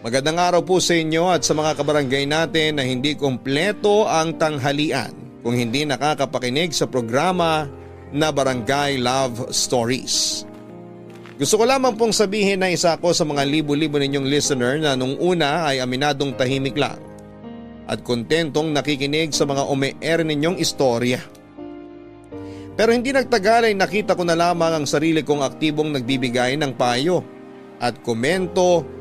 Magandang araw po sa inyo at sa mga kabarangay natin na hindi kumpleto ang tanghalian kung hindi nakakapakinig sa programa na Barangay Love Stories. Gusto ko lamang pong sabihin na isa ako sa mga libo-libo ninyong listener na nung una ay aminadong tahimik lang at kontentong nakikinig sa mga ome-air ninyong istorya. Pero hindi nagtagal ay nakita ko na lamang ang sarili kong aktibong nagbibigay ng payo at komento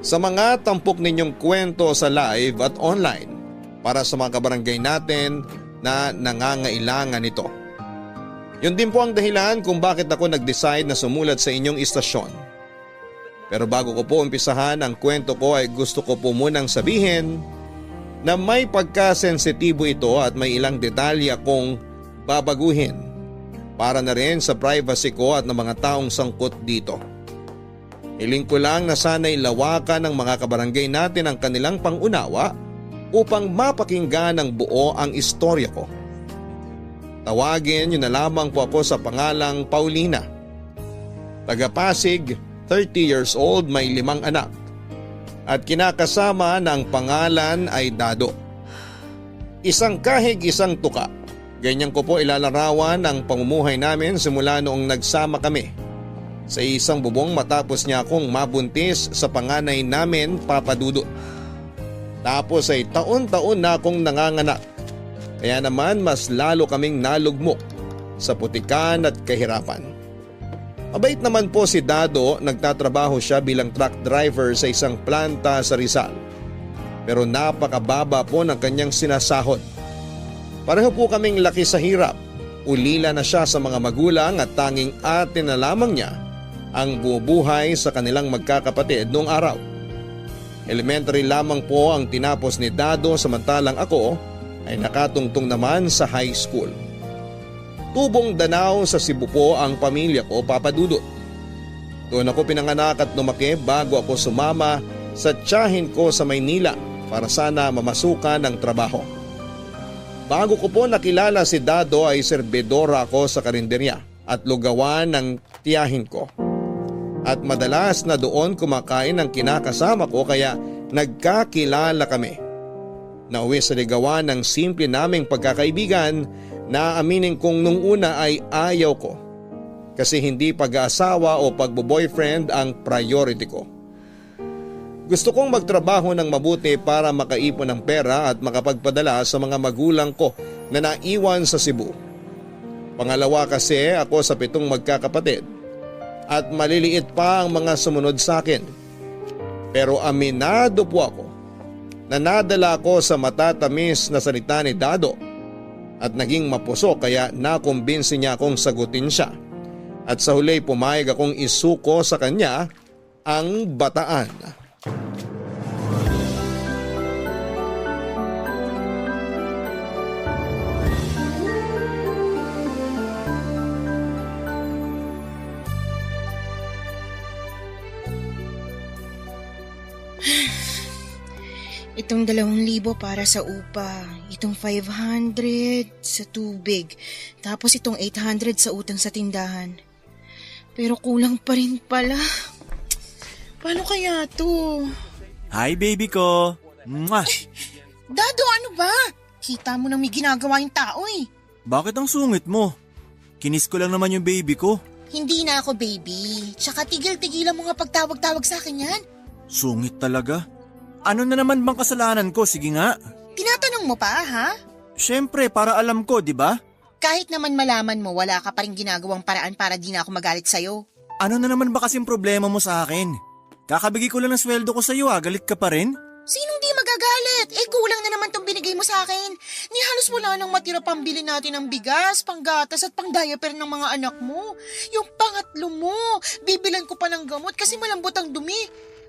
sa mga tampok ninyong kwento sa live at online para sa mga kabarangay natin na nangangailangan nito. Yun din po ang dahilan kung bakit ako nag-decide na sumulat sa inyong istasyon. Pero bago ko po umpisahan ang kwento ko ay gusto ko po munang sabihin na may pagkasensitibo ito at may ilang detalye akong babaguhin para na rin sa privacy ko at ng mga taong sangkot dito. Hiling ko lang na sana'y lawakan ng mga kabarangay natin ang kanilang pangunawa upang mapakinggan ng buo ang istorya ko. Tawagin niyo na lamang po ako sa pangalang Paulina. Taga Pasig, 30 years old, may 5 anak. At kinakasama na ang pangalan ay Dado. Isang kahig, isang tuka. Ganyan ko po ilalarawan ang pamumuhay namin simula noong nagsama kami sa isang bubong matapos niya akong mabuntis sa panganay namin, Papa Dudut. Tapos ay taon-taon na akong nanganganak. Kaya naman mas lalo kaming nalugmok sa putikan at kahirapan. Mabait naman po si Dado, nagtatrabaho siya bilang truck driver sa isang planta sa Rizal. Pero napakababa po ng kanyang sinasahod. Pareho po kaming laki sa hirap. Ulila na siya sa mga magulang at tanging ate na lamang niya ang bubuhay sa kanilang magkakapatid noong araw. Elementary lamang po ang tinapos ni Dado samantalang ako ay nakatungtong naman sa high school. Tubong Danao sa Cebu po ang pamilya ko, Papa Dudut. Doon ako pinanganak at lumaki bago ako sumama sa tiyahin ko sa Maynila para sana mamasukan ng trabaho. Bago ko po nakilala si Dado ay serbedora ako sa karinderya at lugawan ng tiyahin ko. At madalas na doon kumakain ang kinakasama ko kaya nagkakilala kami. Nauwi sa ligawan ng simple naming pagkakaibigan na aminin kong nung una ay ayaw ko. Kasi hindi pag-aasawa o pagbo-boyfriend ang priority ko. Gusto kong magtrabaho ng mabuti para makaipon ng pera at makapagpadala sa mga magulang ko na naiwan sa Cebu. Pangalawa kasi ako sa 7 magkakapatid. At maliliit pa ang mga sumunod sa akin. Pero aminado po ako na nadala ko sa matatamis na salita ni Dado at naging mapuso kaya nakumbinsi niya akong sagutin siya. At sa huli pumayag akong isuko sa kanya ang bataan. Itong 2,000 para sa upa, itong 500 sa tubig, tapos itong 800 sa utang sa tindahan. Pero kulang pa rin pala. Paano kaya to? Hi baby ko! Mwah! Dado, ano ba? Kita mo nang may ginagawa yung tao eh. Bakit ang sungit mo? Kinis ko lang naman yung baby ko. Hindi na ako baby. Tsaka tigil-tigilan mo nga pagtawag-tawag sa akin yan. Sungit talaga. Ano na naman bang kasalanan ko? Sige nga. Tinatanong mo pa, ha? Siyempre, para alam ko, di ba? Kahit naman malaman mo, wala ka pa rin ginagawang paraan para di na ako magalit sa'yo. Ano na naman ba kasing problema mo sa akin? Kakabigay ko lang ng sweldo ko sa'yo, galit ka pa rin? Sinong di magagalit? Kulang na naman tong binigay mo sa akin. Ni halos wala nang matira pambili natin ng bigas, panggatas at pang-diaper ng mga anak mo. Yung pangatlo mo, bibilan ko pa ng gamot kasi malambot ang dumi.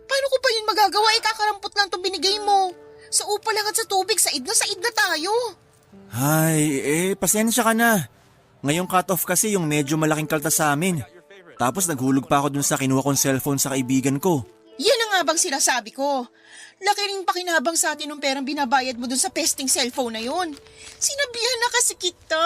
Paano ko pa yun magagawa? Kakarampot lang itong binigay mo. Sa upa lang at sa tubig, said na tayo. Ay, pasensya ka na. Ngayong cut-off kasi yung medyo malaking kaltas sa amin. Tapos naghulog pa ako dun sa kinuha kong cellphone sa kaibigan ko. Yan ang nga bang sinasabi ko. Laki ring pakinabang sa atin ng perang binabayad mo dun sa pesting cellphone na yun. Sinabihan na kasi kita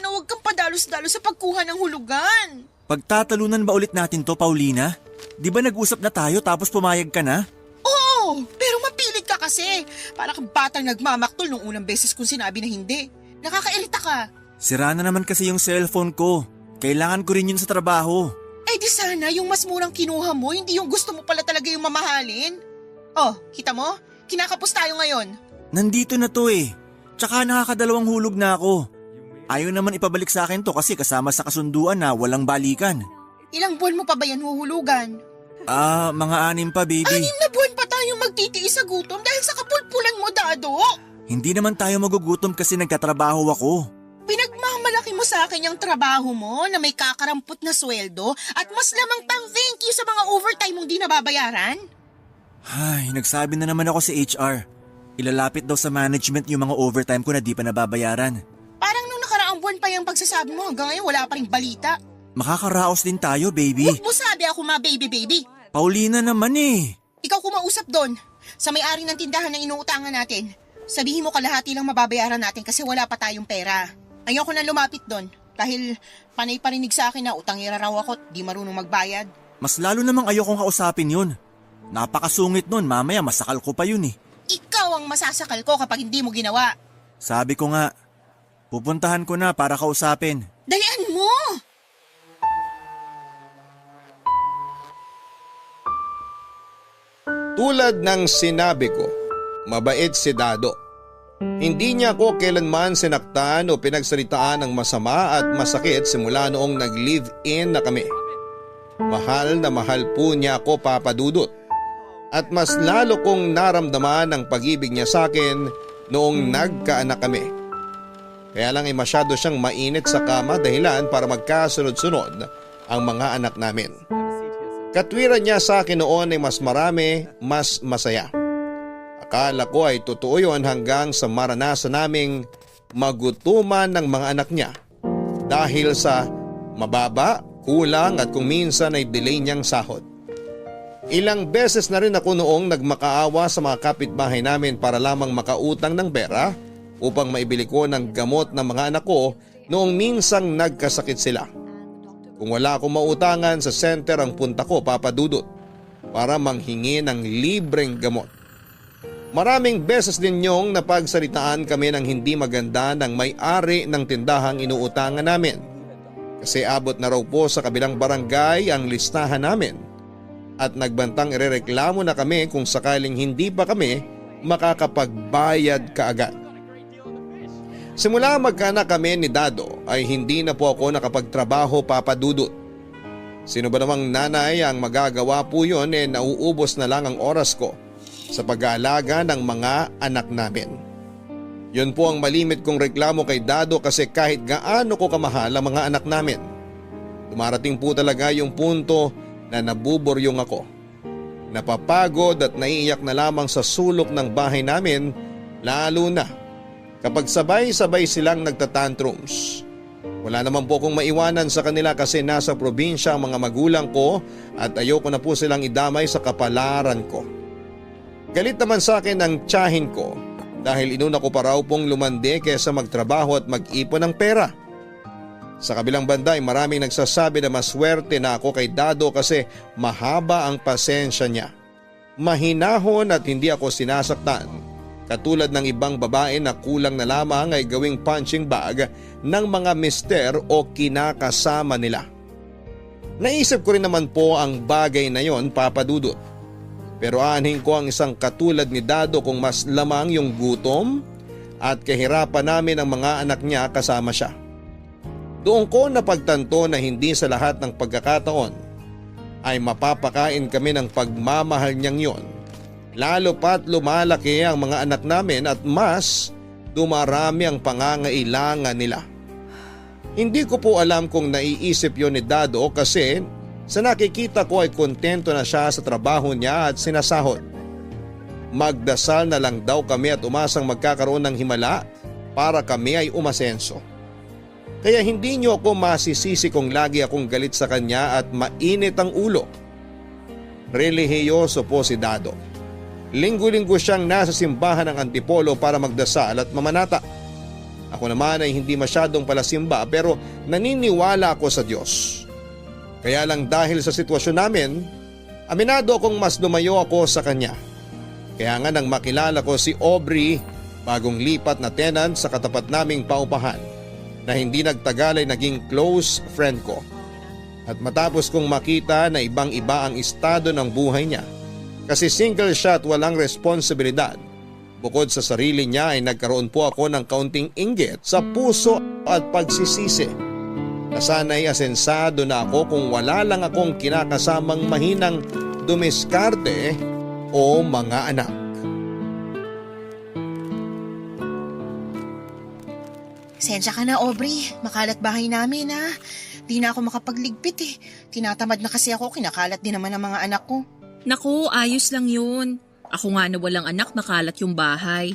na huwag kang padalos-dalos sa pagkuha ng hulugan. Pagtatalunan ba ulit natin to, Paulina? Di ba nag-usap na tayo tapos pumayag ka na? Oo, pero mapilit ka kasi. Para kang batang nagmamaktol nung unang beses kong sinabi na hindi. Nakakairita ka. Sira na naman kasi yung cellphone ko. Kailangan ko rin yun sa trabaho. Eh di sana yung mas murang kinuha mo, hindi yung gusto mo pala talaga yung mamahalin. Oh, kita mo? Kinakapos tayo ngayon. Nandito na to eh. Tsaka nakakadalawang hulog na ako. Ayaw naman ipabalik sa akin to kasi kasama sa kasunduan na walang balikan. Ilang buwan mo pa ba yan huhulugan? Mga 6 pa, baby. 6 na buwan pa tayong magtitiis sa gutom dahil sa kapulpulan mo, Dado. Hindi naman tayo magugutom kasi nagkatrabaho ako. Pinagmamalaki mo sa akin yung trabaho mo na may kakarampot na sweldo at mas lamang pang thank you sa mga overtime mong di nababayaran? Ay, nagsabi na naman ako sa HR. Ilalapit daw sa management yung mga overtime ko na di pa nababayaran. Parang nung nakaraang buwan pa yung pagsasabi mo hanggang ngayon wala pa ring balita. Makakaraos din tayo, baby. Huwag mo sabi ako baby. Paulina naman eh. Ikaw kumausap doon sa may-ari ng tindahan na inuutangan natin. Sabihin mo kalahati lang mababayaran natin kasi wala pa tayong pera. Ayoko na lumapit doon dahil panay parinig sa akin na utangera raw ako at di marunong magbayad. Mas lalo namang ayokong kausapin yun. Napakasungit nun, mamaya masakal ko pa yun eh. Ikaw ang masasakal ko kapag hindi mo ginawa. Sabi ko nga, pupuntahan ko na para kausapin. Dalian mo! Tulad ng sinabi ko, mabait si Dado. Hindi niya ako kailanman sinaktan o pinagsalitaan ng masama at masakit simula noong nag-live-in na kami. Mahal na mahal po niya ako, Papa Dudut. At mas lalo kong naramdaman ang pag-ibig niya sa akin noong nagkaanak kami. Kaya lang ay masyado siyang mainit sa kama dahilan para magkasunod-sunod ang mga anak namin. Katwiran niya sa akin noon ay mas marami, mas masaya. Akala ko ay totoo yun hanggang sa maranasan naming magutuman ng mga anak niya dahil sa mababa, kulang at kung minsan ay delay niyang sahod. Ilang beses na rin ako noong nagmakaawa sa mga kapitbahay namin para lamang makautang ng pera upang maibili ko ng gamot ng mga anak ko noong minsang nagkasakit sila. Kung wala akong mautangan, sa center ang punta ko, Papa Dudut, para manghingi ng libreng gamot. Maraming beses din niyong napagsalitaan kami ng hindi maganda ng may-ari ng tindahang inuutangan namin. Kasi abot na raw po sa kabilang barangay ang listahan namin at nagbantang irereklamo na kami kung sakaling hindi pa kami makakapagbayad kaagad. Simula magkaanak kami ni Dado ay hindi na po ako nakapagtrabaho, Papa Dudut. Sino ba namang nanay ang magagawa po yun nauubos na lang ang oras ko sa pag-aalaga ng mga anak namin. Yun po ang malimit kong reklamo kay Dado kasi kahit gaano ko kamahal ang mga anak namin, dumarating po talaga yung punto na nabuburyong ako. Napapagod at naiiyak na lamang sa sulok ng bahay namin, lalo na kapag sabay-sabay silang nagtatantrums. Wala naman po kong maiwanan sa kanila kasi nasa probinsya ang mga magulang ko at ayoko na po silang idamay sa kapalaran ko. Galit naman sa akin ang tiyahin ko dahil inuna ko pa raw pong lumande kaysa magtrabaho at mag-ipon ng pera. Sa kabilang banda ay maraming nagsasabi na maswerte na ako kay Dado kasi mahaba ang pasensya niya. Mahinahon at hindi ako sinasaktan. Katulad ng ibang babae na kulang na lamang ay gawing punching bag ng mga mister o kinakasama nila. Naisip ko rin naman po ang bagay na yon, Papa Dudut. Pero aanhin ko ang isang katulad ni Dado kung mas lamang yung gutom at kahirapan namin ang mga anak niya kasama siya. Doon ko napagtanto na hindi sa lahat ng pagkakataon ay mapapakain kami ng pagmamahal niyang yon. Lalo pat lumalaki ang mga anak namin at mas dumarami ang pangangailangan nila. Hindi ko po alam kung naiisip yon ni Dado kasi sa nakikita ko ay kontento na siya sa trabaho niya at sinasahod. Magdasal na lang daw kami at umasang magkakaroon ng himala para kami ay umasenso. Kaya hindi niyo ako masisisi kung lagi akong galit sa kanya at mainit ang ulo. Relihiyoso po si Dado. Linggo-linggo siyang nasa simbahan ng Antipolo para magdasal at mamanata. Ako naman ay hindi masyadong palasimba pero naniniwala ako sa Diyos. Kaya lang dahil sa sitwasyon namin, aminado akong mas lumayo ako sa kanya. Kaya nga nang makilala ko si Aubrey, bagong lipat na tenant sa katapat naming paupahan, na hindi nagtagal ay naging close friend ko. At matapos kong makita na ibang-iba ang estado ng buhay niya, kasi single siya at walang responsibilidad, bukod sa sarili niya ay nagkaroon po ako ng kaunting inggit sa puso at pagsisisi. Nasanay asensado na ako kung wala lang akong kinakasamang mahinang dumiskarte o mga anak. Sensya ka na, Aubrey. Makalat bahay namin, ha. Di na ako makapagligpit eh. Tinatamad na kasi ako, kinakalat din naman ang mga anak ko. Naku, ayos lang yun. Ako nga na walang anak, makalat yung bahay.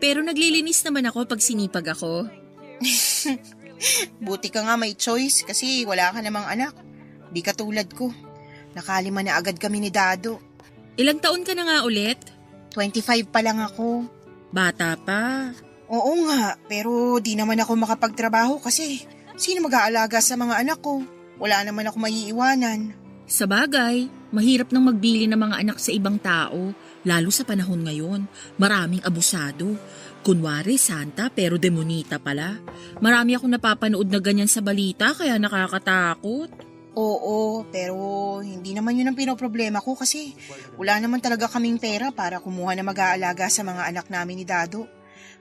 Pero naglilinis naman ako pag sinipag ako. Buti ka nga may choice kasi wala ka namang anak. Di katulad ko. Nakalima na agad kami ni Dado. Ilang taon ka na nga ulit? 25 pa lang ako. Bata pa. Oo nga, pero di naman ako makapagtrabaho kasi sino mag-aalaga sa mga anak ko? Wala naman ako maiiwanan. Sa bagay, mahirap nang magbili ng mga anak sa ibang tao, lalo sa panahon ngayon. Maraming abusado. Kunwari santa pero demonita pala. Marami akong napapanood na ganyan sa balita kaya nakakatakot. Oo, pero hindi naman yun ang pinoproblema ko kasi wala naman talaga kaming pera para kumuha na mag-aalaga sa mga anak namin ni Dado.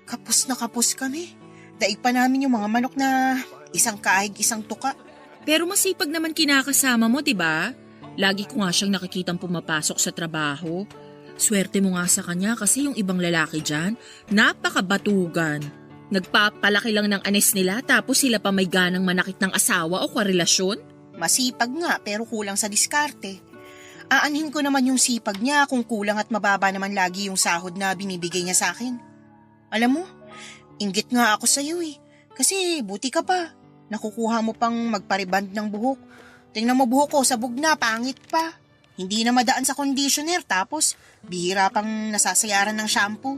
Kapos na kapos kami. Daig pa namin yung mga manok na isang kaig, isang tuka. Pero masipag naman kinakasama mo, 'di ba? Lagi ko nga siyang nakikitang pumapasok sa trabaho. Swerte mo nga sa kanya kasi yung ibang lalaki dyan, napakabatugan. Nagpapalaki lang ng anes nila tapos sila pa may ganang manakit ng asawa o karelasyon? Masipag nga pero kulang sa diskarte. Aanhin ko naman yung sipag niya kung kulang at mababa naman lagi yung sahod na binibigay niya sa akin. Alam mo, inggit nga ako sa iyo eh. Kasi buti ka pa. Nakukuha mo pang magpariband ng buhok. Tingnan mo buhok ko, sabog na, pangit pa. Hindi na madaan sa conditioner tapos bihira pang nasasayaran ng shampoo.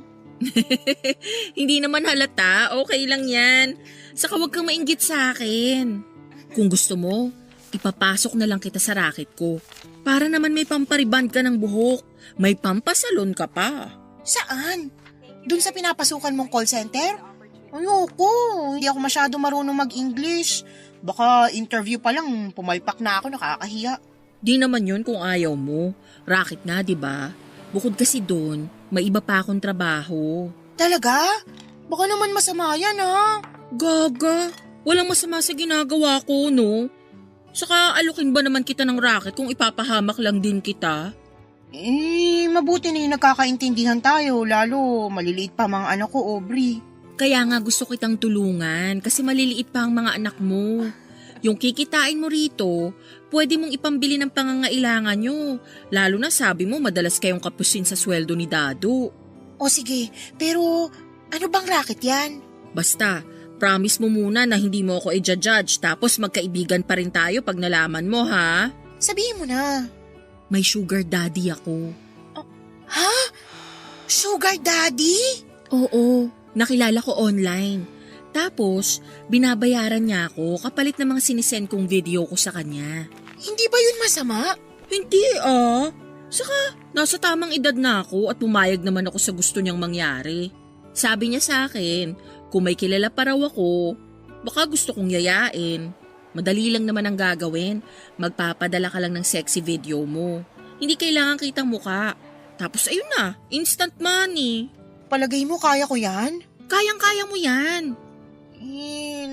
Hindi naman halata, okay lang yan. Saka huwag kang mainggit sa akin. Kung gusto mo, ipapasok na lang kita sa racket ko. Para naman may pampariband ka ng buhok. May pampasalon ka pa. Saan? Doon sa pinapasukan mong call center? Ayoko, hindi ako masyado marunong mag-English. Baka interview pa lang, pumalpak na ako, nakakahiya. Di naman yun kung ayaw mo. Racket na, di ba? Bukod kasi doon, may iba pa akong trabaho. Talaga? Baka naman masama yan ha? Gaga, walang masama sa ginagawa ko, no? Saka alukin ba naman kita ng racket kung ipapahamak lang din kita? Mabuti na yung nagkakaintindihan tayo, lalo maliliit pa mga anak ko, Aubrey. Kaya nga gusto kitang tulungan kasi maliliit pa ang mga anak mo. Yung kikitain mo rito, pwede mong ipambili ng pangangailangan nyo. Lalo na sabi mo madalas kayong kapusin sa sweldo ni Dado. O sige, pero ano bang racket yan? Basta, promise mo muna na hindi mo ako i-judge tapos magkaibigan pa rin tayo pag nalaman mo, ha? Sabihin mo na. May sugar daddy ako. Ha? Sugar daddy? Oo, nakilala ko online. Tapos, binabayaran niya ako kapalit ng mga sinisend kong video ko sa kanya. Hindi ba yun masama? Hindi Saka, nasa tamang edad na ako at pumayag naman ako sa gusto niyang mangyari. Sabi niya sa akin, kung may kilala pa raw ako, baka gusto kong yayain. Madali lang naman ang gagawin. Magpapadala ka lang ng sexy video mo. Hindi kailangan kitang muka. Tapos ayun na, instant money. Palagay mo kaya ko yan? Kayang-kaya mo yan.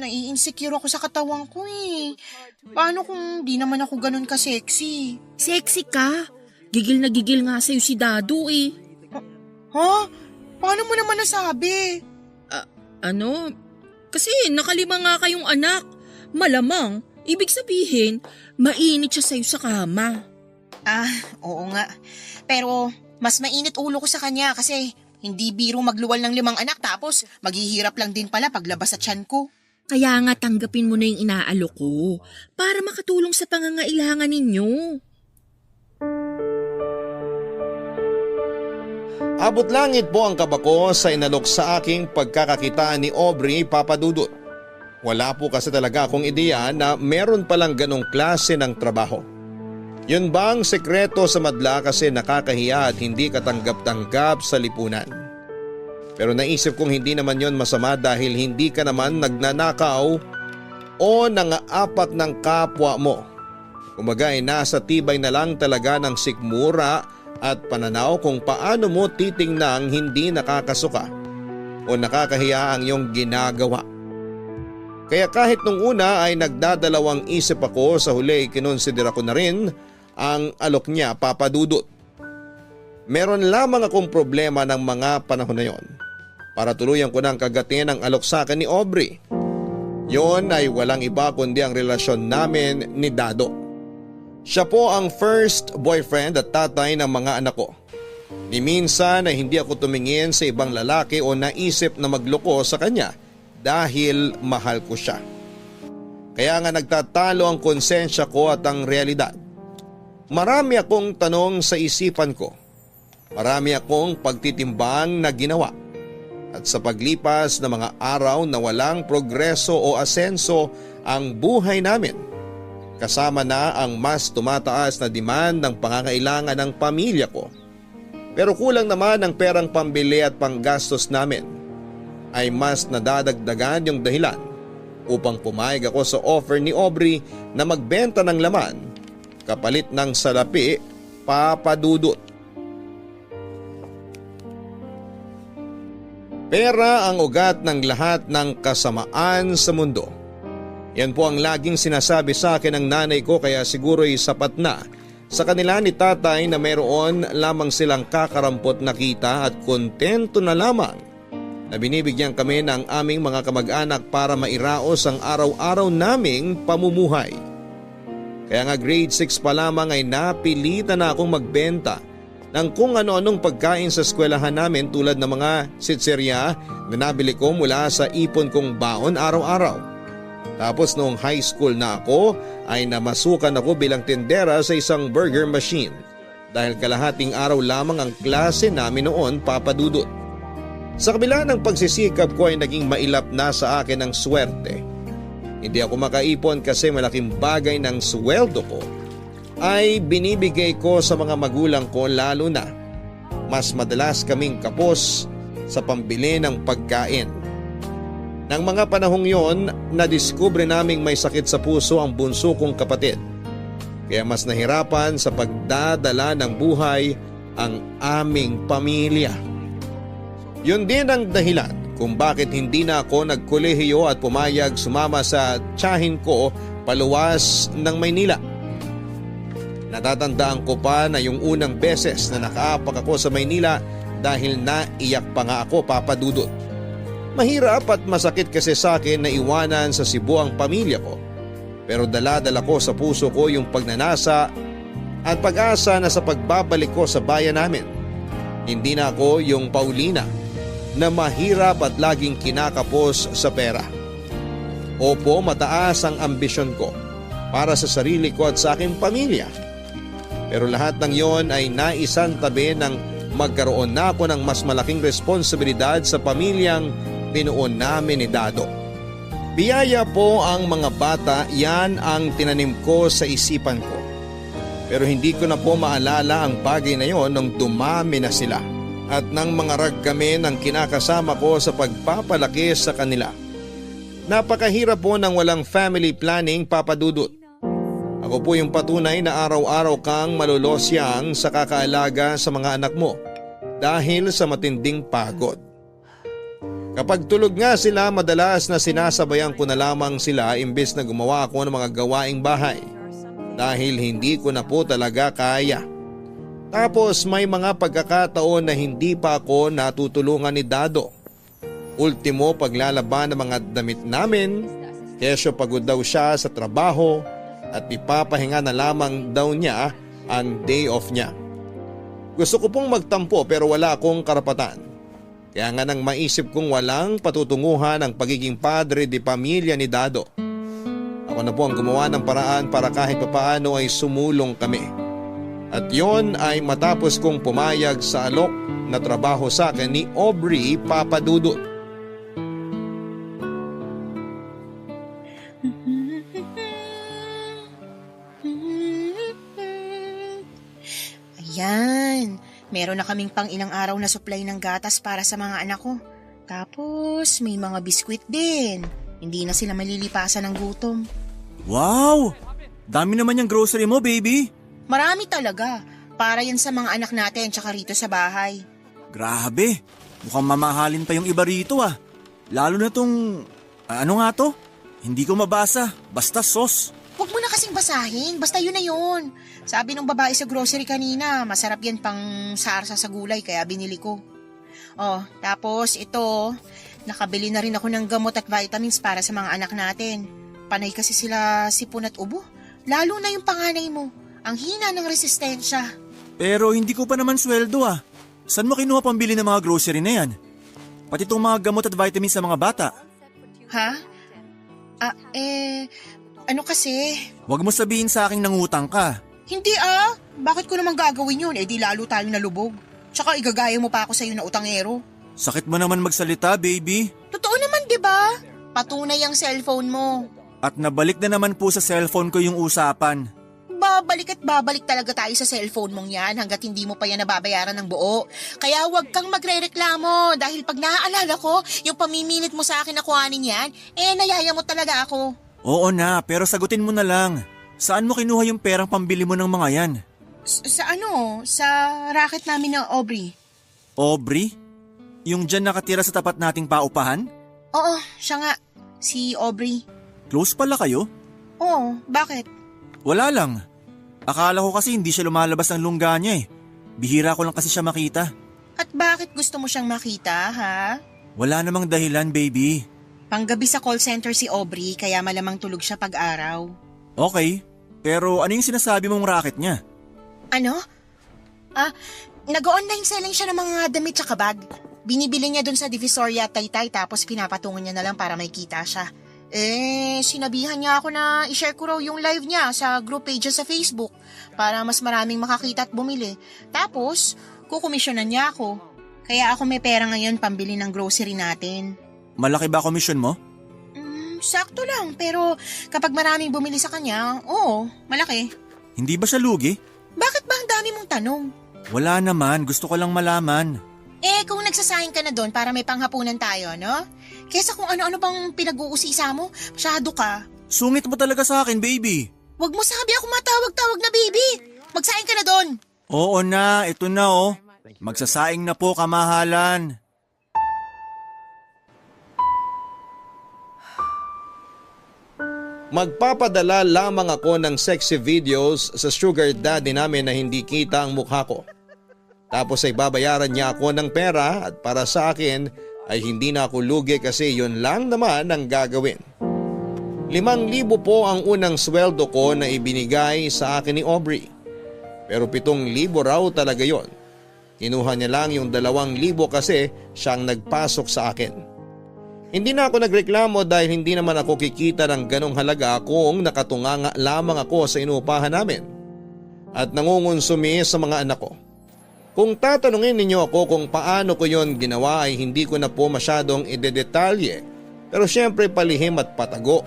Nai-insecure ako sa katawan ko eh. Paano kung di naman ako ganun ka-sexy? Sexy ka. Gigil na gigil nga sa'yo si Dado eh. Ha? Paano mo naman nasabi? Kasi nakalima nga kayong anak. Malamang, ibig sabihin, mainit siya sa'yo sa kama. Oo nga. Pero mas mainit ulo ko sa kanya kasi hindi biro magluwal ng 5 anak tapos maghihirap lang din pala paglabas sa tiyan ko. Kaya nga tanggapin mo na yung inaalok ko para makatulong sa pangangailangan ninyo. Abot langit po ang kabako sa inalok sa aking pagkakakita ni Aubrey Papadudut. Wala po kasi talaga akong ideya na meron palang ganong klase ng trabaho. Yun bang sekreto sa madla kasi nakakahiya at hindi katanggap-tanggap sa lipunan? Pero naisip kong hindi naman yon masama dahil hindi ka naman nagnanakaw o nangaapak ng kapwa mo. Kumbaga ay nasa tibay na lang talaga ng sikmura at pananaw kung paano mo titingnang hindi nakakasuka o nakakahiya ang iyong ginagawa. Kaya kahit nung una ay nagdadalawang isip ako, sa huli kinonsidera ko na rin ang alok niya, Papa Dudut. Meron lamang akong problema ng mga panahon na yon. Para tuluyan ko ng kagatin ang alok sa akin ni Aubrey. Yon ay walang iba kundi ang relasyon namin ni Dado. Siya po ang first boyfriend at tatay ng mga anak ko. Ni minsan ay hindi ako tumingin sa ibang lalaki o naisip na magloko sa kanya dahil mahal ko siya. Kaya nga nagtatalo ang konsensya ko at ang realidad. Marami akong tanong sa isipan ko. Marami akong pagtitimbang na ginawa. At sa paglipas ng mga araw na walang progreso o asenso ang buhay namin, kasama na ang mas tumataas na demand ng pangangailangan ng pamilya ko. Pero kulang naman ang perang pambili at panggastos namin, ay mas nadadagdagan yung dahilan upang pumayag ako sa offer ni Aubrey na magbenta ng laman kapalit ng salapi, Papa Dudut. Pera ang ugat ng lahat ng kasamaan sa mundo. Yan po ang laging sinasabi sa akin ng nanay ko, kaya siguro'y sapat na sa kanila ni tatay na mayroon lamang silang kakarampot na kita at kontento na lamang na binibigyan kami ng aming mga kamag-anak para mairaos ang araw-araw naming pamumuhay. Kaya nga grade 6 pa lamang ay napilitan na akong magbenta ng kung ano-anong pagkain sa eskwelahan namin tulad ng mga sitserya na nabili ko mula sa ipon kong baon araw-araw. Tapos noong high school na ako ay namasukan ako bilang tindera sa isang burger machine dahil kalahating araw lamang ang klase namin noon, Papa Dudut. Sa kabila ng pagsisikap ko ay naging mailap na sa akin ang swerte. Hindi ako makaipon kasi malaking bagay ng sweldo ko ay binibigay ko sa mga magulang ko, lalo na mas madalas kaming kapos sa pambili ng pagkain. Nang mga panahong yon, nadiskubre naming may sakit sa puso ang bunso kong kapatid. Kaya mas nahirapan sa pagdadala ng buhay ang aming pamilya. Yun din ang dahilan kung bakit hindi na ako nagkolehiyo at pumayag sumama sa tiyahin ko paluwas ng Maynila. Natatandaan ko pa na yung unang beses na nakaapak ako sa Maynila dahil naiyak pa nga ako, Papa Dudut. Mahirap at masakit kasi sa akin na iwanan sa Cebu ang pamilya ko. Pero dala-dala ko sa puso ko yung pagnanasa at pag-asa na sa pagbabalik ko sa bayan namin, hindi na ako yung Paulina na mahirap at laging kinakapos sa pera. Opo, mataas ang ambisyon ko para sa sarili ko at sa aking pamilya. Pero lahat ng yon ay naisantabi ng magkaroon na ako ng mas malaking responsibilidad sa pamilyang binuon namin ni Dado. Biyaya po ang mga bata, yan ang tinanim ko sa isipan ko. Pero hindi ko na po maalala ang bagay na yon nung dumami na sila at ng mga rag kami ng kinakasama ko sa pagpapalaki sa kanila. Napakahirap po ng walang family planning, Papa Dudut. Ako po yung patunay na araw-araw kang malolosyang sa kakaalaga sa mga anak mo dahil sa matinding pagod. Kapag tulog nga sila, madalas na sinasabayan ko na lamang sila imbes na gumawa ako ng mga gawaing bahay dahil hindi ko na po talaga kaya. Tapos may mga pagkakataon na hindi pa ako natutulungan ni Dado. Ultimo, paglalaban ng mga damit namin, kesyo pagod daw siya sa trabaho at ipapahinga na lamang daw niya ang day off niya. Gusto ko pong magtampo pero wala akong karapatan. Kaya nga nang maisip kong walang patutunguhan ang pagiging padre de pamilya ni Dado, ako na po ang gumawa ng paraan para kahit papaano ay sumulong kami. At yon ay matapos kong pumayag sa alok na trabaho sa akin ni Aubrey, Papa Dudut. Yan, meron na kaming pang ilang araw na supply ng gatas para sa mga anak ko. Tapos may mga biskwit din. Hindi na sila malilipasan ng gutom. Wow! Dami naman yung grocery mo, baby. Marami talaga. Para yan sa mga anak natin tsaka rito sa bahay. Grabe, mukhang mamahalin pa yung iba rito ah. Lalo na tong, ano nga to? Hindi ko mabasa, basta sauce. Huwag mo na kasing basahin, basta yun na yun. Sabi nung babae sa grocery kanina, masarap yan pang sarsa sa gulay kaya binili ko. Oh, tapos ito, nakabili na rin ako ng gamot at vitamins para sa mga anak natin. Panay kasi sila sipon at ubo. Lalo na yung panganay mo, ang hina ng resistensya. Pero hindi ko pa naman sweldo ah. Saan mo kinuha pambili ng mga grocery na yan? Pati itong mga gamot at vitamins sa mga bata. Ha? Ano kasi? Huwag mo sabihin sa aking nangutang ka. Hindi bakit ko naman gagawin yun? Di lalo tayo nalubog. Tsaka igagaya mo pa ako sa'yo na utangero. Sakit mo naman magsalita, baby. Totoo naman, di ba? Patunay ang cellphone mo. At nabalik na naman po sa cellphone ko yung usapan. Babalik at babalik talaga tayo sa cellphone mong yan hanggat hindi mo pa yan nababayaran ng buo. Kaya huwag kang magre-reklamo dahil pag naaalala ko, yung pamimilit mo sa akin na kuhanin yan, nayaya mo talaga ako. Oo na, pero sagutin mo na lang. Saan mo kinuha yung perang pambili mo ng mga yan? Sa racket namin na Aubrey. Aubrey? Yung dyan nakatira sa tapat nating paupahan? Oo, siya nga. Si Aubrey. Close pala kayo? Oo, bakit? Wala lang. Akala ko kasi hindi siya lumalabas ng lungga niya eh. Bihira ko lang kasi siya makita. At bakit gusto mo siyang makita, ha? Wala namang dahilan, baby. Panggabi sa call center si Aubrey kaya malamang tulog siya pag-araw. Okay, pero ano yung sinasabi mong racket niya? Ano? Nag-online selling siya ng mga damit tsaka bag. Binibili niya dun sa Divisoria at Taytay tapos pinapatungan niya na lang para may kita siya. Sinabihan niya ako na i-share ko raw yung live niya sa group page sa Facebook para mas maraming makakita at bumili. Tapos, kukomisyonan niya ako. Kaya ako may pera ngayon pambili ng grocery natin. Malaki ba komisyon mo? Sakto lang, pero kapag maraming bumili sa kanya, oo, malaki. Hindi ba siya lugi? Bakit ba ang dami mong tanong? Wala naman, gusto ko lang malaman. Kung nagsasayang ka na doon para may panghapunan tayo, no? Kesa kung ano-ano bang pinag-uusisa mo, masyado ka. Sungit mo talaga sa akin, baby. Huwag mo sabi ako matawag-tawag na baby. Magsayang ka na doon. Oo na, ito na oh. Magsasaing na po, kamahalan. Magpapadala lamang ako ng sexy videos sa sugar daddy namin na hindi kita ang mukha ko. Tapos ay babayaran niya ako ng pera at para sa akin ay hindi na ako lugi kasi yun lang naman ang gagawin. 5,000 po ang unang sweldo ko na ibinigay sa akin ni Aubrey. Pero 7,000 raw talaga yon. Kinuha niya lang yung 2,000 kasi siyang nagpasok sa akin. Hindi na ako nagreklamo dahil hindi naman ako kikita ng ganong halaga kung nakatunganga lamang ako sa inuupahan namin at nangungonsumi sa mga anak ko. Kung tatanungin ninyo ako kung paano ko yon ginawa ay hindi ko na po masyadong idedetalye pero syempre palihim at patago.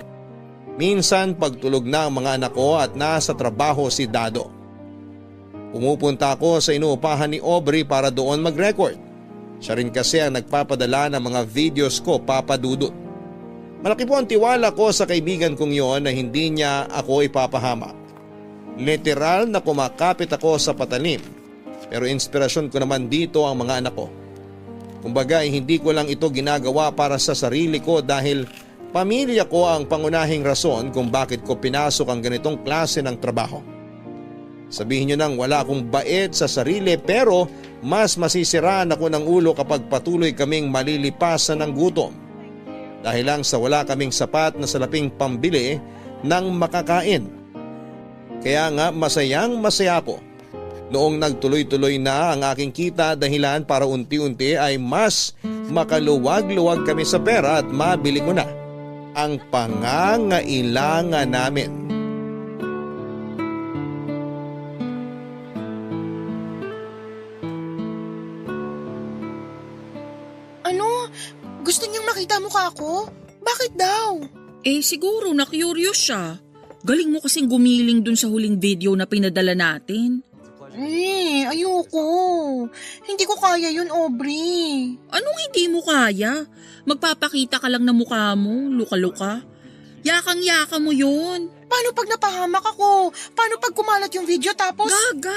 Minsan pagtulog na ang mga anak ko at nasa trabaho si Dado. Pumupunta ako sa inuupahan ni Aubrey para doon mag-record. Siya rin kasi ang nagpapadala ng mga videos ko, Papa Dudut. Malaki po ang tiwala ko sa kaibigan kong yon na hindi niya ako ipapahamak. Literal na kumakapit ako sa patalim. Pero inspirasyon ko naman dito ang mga anak ko. Kumbaga hindi ko lang ito ginagawa para sa sarili ko dahil pamilya ko ang pangunahing rason kung bakit ko pinasok ang ganitong klase ng trabaho. Sabihin nyo nang wala akong bait sa sarili pero mas masisiraan ako ng ulo kapag patuloy kaming malilipasan ng gutom. Dahil lang sa wala kaming sapat na salaping pambili ng makakain. Kaya nga masayang masaya ako. Noong nagtuloy-tuloy na ang aking kita dahilan para unti-unti ay mas makaluwag-luwag kami sa pera at mabili ko na ang pangangailangan namin. Ano? Gusto niyang makita mukha ko? Bakit daw? Siguro na-curious siya. Galing mo kasing gumiling dun sa huling video na pinadala natin. Ayoko. Hindi ko kaya yun, Aubrey. Anong hindi mo kaya? Magpapakita ka lang ng mukha mo, luka-luka. Yakang-yaka mo yun. Paano pag napahamak ako? Paano pag kumalat yung video tapos… Gaga,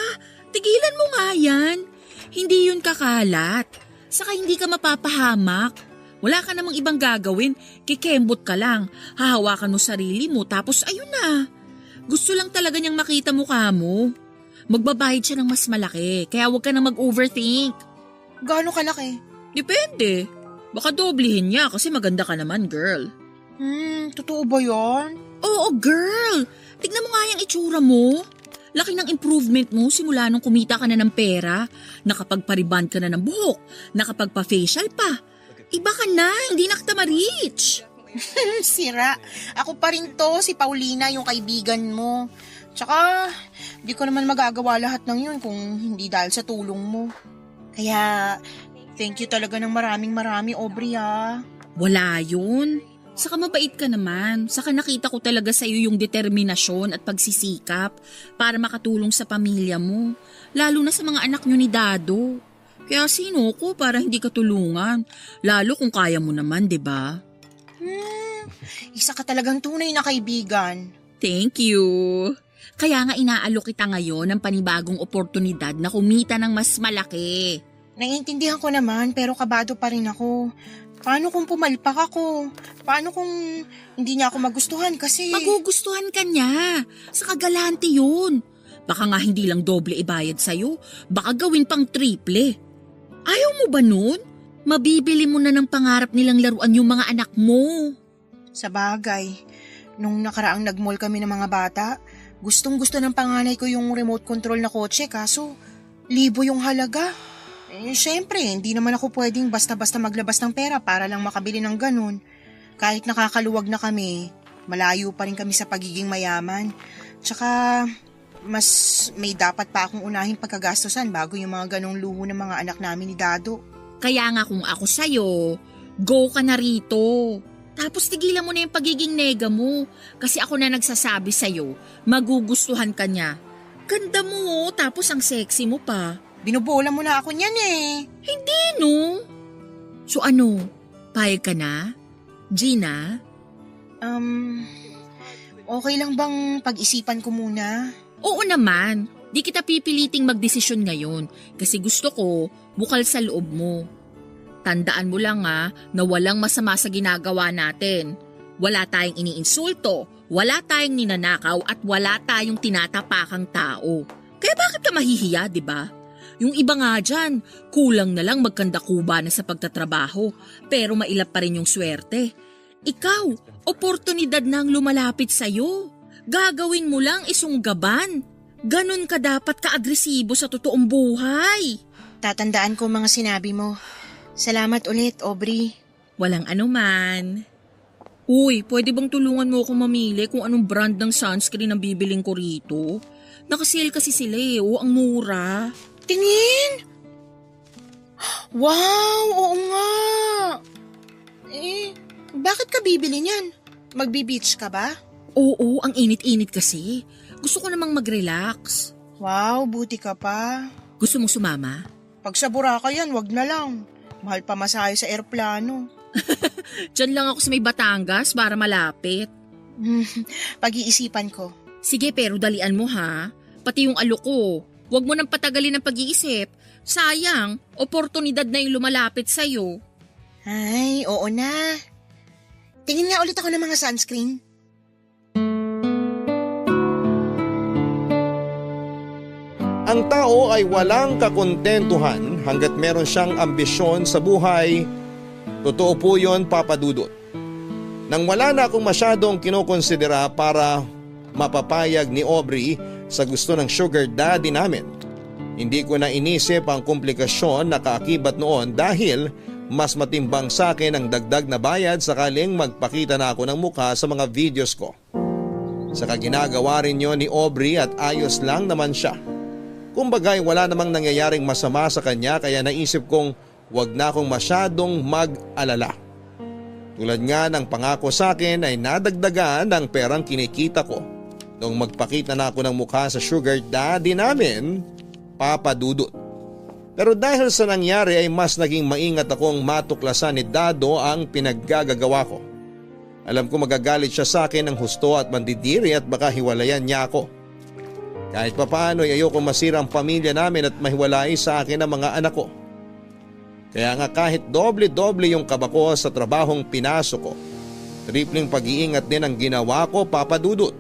tigilan mo nga yan. Hindi yun kakalat. Saka hindi ka mapapahamak. Wala ka namang ibang gagawin. Kikembot ka lang. Hahawakan mo sarili mo tapos ayun na. Gusto lang talaga niyang makita mukha mo. Magbabayad siya ng mas malaki. Kaya huwag ka na mag-overthink. Gaano kalaki? Depende. Baka doblehin niya kasi maganda ka naman, girl. Totoo ba yan? Oo, girl. Tignan mo nga yung itsura mo. Laki ng improvement mo simula nung kumita ka na ng pera. Nakapagpariband ka na ng buhok. Nakapagpa-facial pa. Iba ka na, hindi na kita ma-reach. Sira. Ako pa rin to, si Paulina, yung kaibigan mo. Tsaka, di ko naman magagawa lahat ng yun kung hindi dahil sa tulong mo. Kaya, thank you talaga ng maraming Aubrey ha. Wala yun. Saka mabait ka naman. Saka nakita ko talaga sa iyo yung determinasyon at pagsisikap para makatulong sa pamilya mo. Lalo na sa mga anak nyo ni Dado. Kaya sino ko para hindi ka tulungan? Lalo kung kaya mo naman, di ba? Isa ka talagang tunay na kaibigan. Thank you. Kaya nga inaalok kita ngayon ng panibagong oportunidad na kumita ng mas malaki. Naiintindihan ko naman pero kabado pa rin ako. Paano kung pumalpak ako? Paano kung hindi niya ako magustuhan kasi… Magugustuhan ka niya. Sa kagalante yun. Baka nga hindi lang doble ibayad sa'yo. Baka gawin pang triple. Ayaw mo ba nun? Mabibili mo na ng pangarap nilang laruan yung mga anak mo. Sa bagay, nung nakaraang nag-mall kami ng mga bata, gustong-gusto ng panganay ko yung remote control na kotse kaso libo yung halaga. Syempre, hindi naman ako pwedeng basta-basta maglabas ng pera para lang makabili ng ganun. Kahit nakakaluwag na kami, malayo pa rin kami sa pagiging mayaman. Tsaka, mas may dapat pa akong unahing pagkagastosan bago yung mga ganong luho ng mga anak namin ni Dado. Kaya nga kung ako sa'yo, go ka na rito. Tapos tigilan mo na yung pagiging nega mo. Kasi ako na nagsasabi sa'yo, magugustuhan ka niya. Ganda mo, tapos ang sexy mo pa. Binubola mo na ako niyan eh. Hindi no. So ano, payag ka na? Gina? Okay lang bang pag-isipan ko muna? Oo naman. Di kita pipiliting magdesisyon ngayon kasi gusto ko bukal sa loob mo. Tandaan mo lang na walang masama sa ginagawa natin. Wala tayong iniinsulto, wala tayong ninanakaw at wala tayong tinatapakang tao. Kaya bakit ka mahihiya, di ba? Yung iba nga dyan, kulang na lang magkandakuba na sa pagtatrabaho pero mailap pa rin yung swerte. Ikaw, oportunidad na ang lumalapit sa'yo. Gagawin mo lang isunggaban. Ganon ka dapat ka-agresibo sa totoong buhay. Tatandaan ko mga sinabi mo. Salamat ulit, Aubrey. Walang anuman. Uy, pwede bang tulungan mo ako mamili kung anong brand ng sunscreen ang bibiling ko rito? Nakasale kasi sila eh, ang mura. Tingin! Wow, oo nga! Bakit ka bibili niyan? Magbi-beach ka ba? Oo, ang init-init kasi. Gusto ko namang mag-relax. Wow, buti ka pa. Gusto mong sumama? Pag sa Boracay yan, wag na lang. Mahal pa masahe sa eroplano. Diyan lang ako sa may Batangas para malapit. Pag-iisipan ko. Sige pero dalian mo ha. Pati yung alok ko. Huwag mo nang patagalin ang pag-iisip. Sayang, oportunidad na yung lumalapit sa'yo. Ay, oo na. Tingin nga ulit ako ng mga sunscreen. Ang tao ay walang kakontentuhan hanggat meron siyang ambisyon sa buhay. Totoo po yun, Papa Dudut. Nang wala na akong masyadong kinokonsidera para mapapayag ni Aubrey sa gusto ng sugar daddy namin, hindi ko na inisip ang komplikasyon na kaakibat noon dahil mas matimbang sa akin ang dagdag na bayad sakaling magpakita na ako ng mukha sa mga videos ko. Saka ginagawa rin yun ni Aubrey at ayos lang naman siya. Kumbagay wala namang nangyayaring masama sa kanya kaya naisip kong wag na akong masyadong mag-alala. Tulad nga ng pangako sa akin ay nadagdagan ng perang kinikita ko. Nung magpakita na ako ng mukha sa sugar daddy namin, Papa Dudut. Pero dahil sa nangyari ay mas naging maingat akong matuklasan ni Dado ang pinaggagawa ko. Alam ko magagalit siya sa akin ng husto at mandidiri at baka hiwalayan niya ako. Kahit papaano ay ayoko masira ang pamilya namin at mahiwalay sa akin ang mga anak ko. Kaya nga kahit doble-doble yung kaba ko sa trabahong pinasok ko, tripling pag-iingat din ang ginawa ko, Papa Dudut.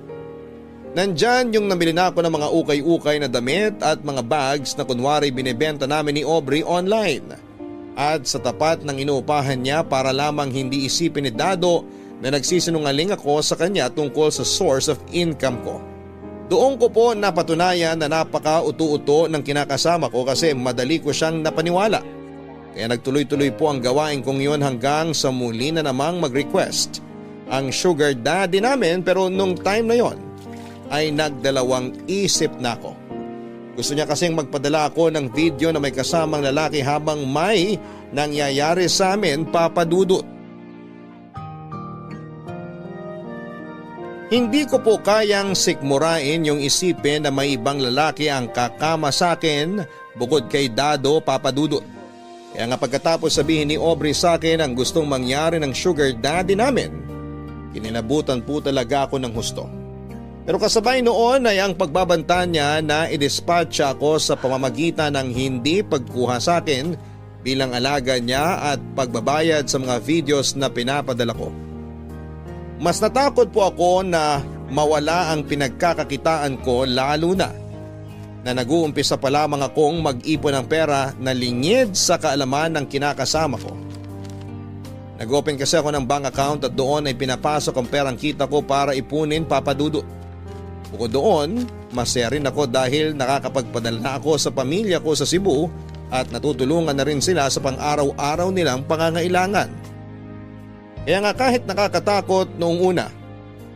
Nandyan yung namili na ako ng mga ukay-ukay na damit at mga bags na kunwari binibenta namin ni Aubrey online. At sa tapat ng inuupahan niya para lamang hindi isipin ni Dado na nagsisinungaling ako sa kanya tungkol sa source of income ko. Doon ko po napatunayan na napaka-uto-uto ng kinakasama ko kasi madali ko siyang napaniwala. Kaya nagtuloy-tuloy po ang gawain kong yun hanggang sa muli na namang mag-request ang sugar daddy namin, pero nung time na yon ay nagdalawang isip na ako. Gusto niya kasing magpadala ako ng video na may kasamang lalaki habang may nangyayari sa amin, Papa Dudut. Hindi ko po kayang sikmurain yung isipin na may ibang lalaki ang kakama sa akin bukod kay Dado, Papa Dudut. Kaya nga pagkatapos sabihin ni Aubrey sa akin ang gustong mangyari ng sugar daddy namin, kinilabutan po talaga ako ng husto. Pero kasabay noon ay ang pagbabanta niya na idispatcha ako sa pamamagitan ng hindi pagkuha sa akin bilang alaga niya at pagbabayad sa mga videos na pinapadala ko. Mas natakot po ako na mawala ang pinagkakakitaan ko, lalo na nag-uumpisa pa lamang akong mag-ipon ng pera na lingid sa kaalaman ng kinakasama ko. Nag-open kasi ako ng bank account at doon ay pinapasok ang perang kita ko para ipunin, Papa Dudut. Bukod doon, masaya rin ako dahil nakakapagpadala na ako sa pamilya ko sa Cebu at natutulungan na rin sila sa pang-araw-araw nilang pangangailangan. Kaya nga kahit nakakatakot noong una,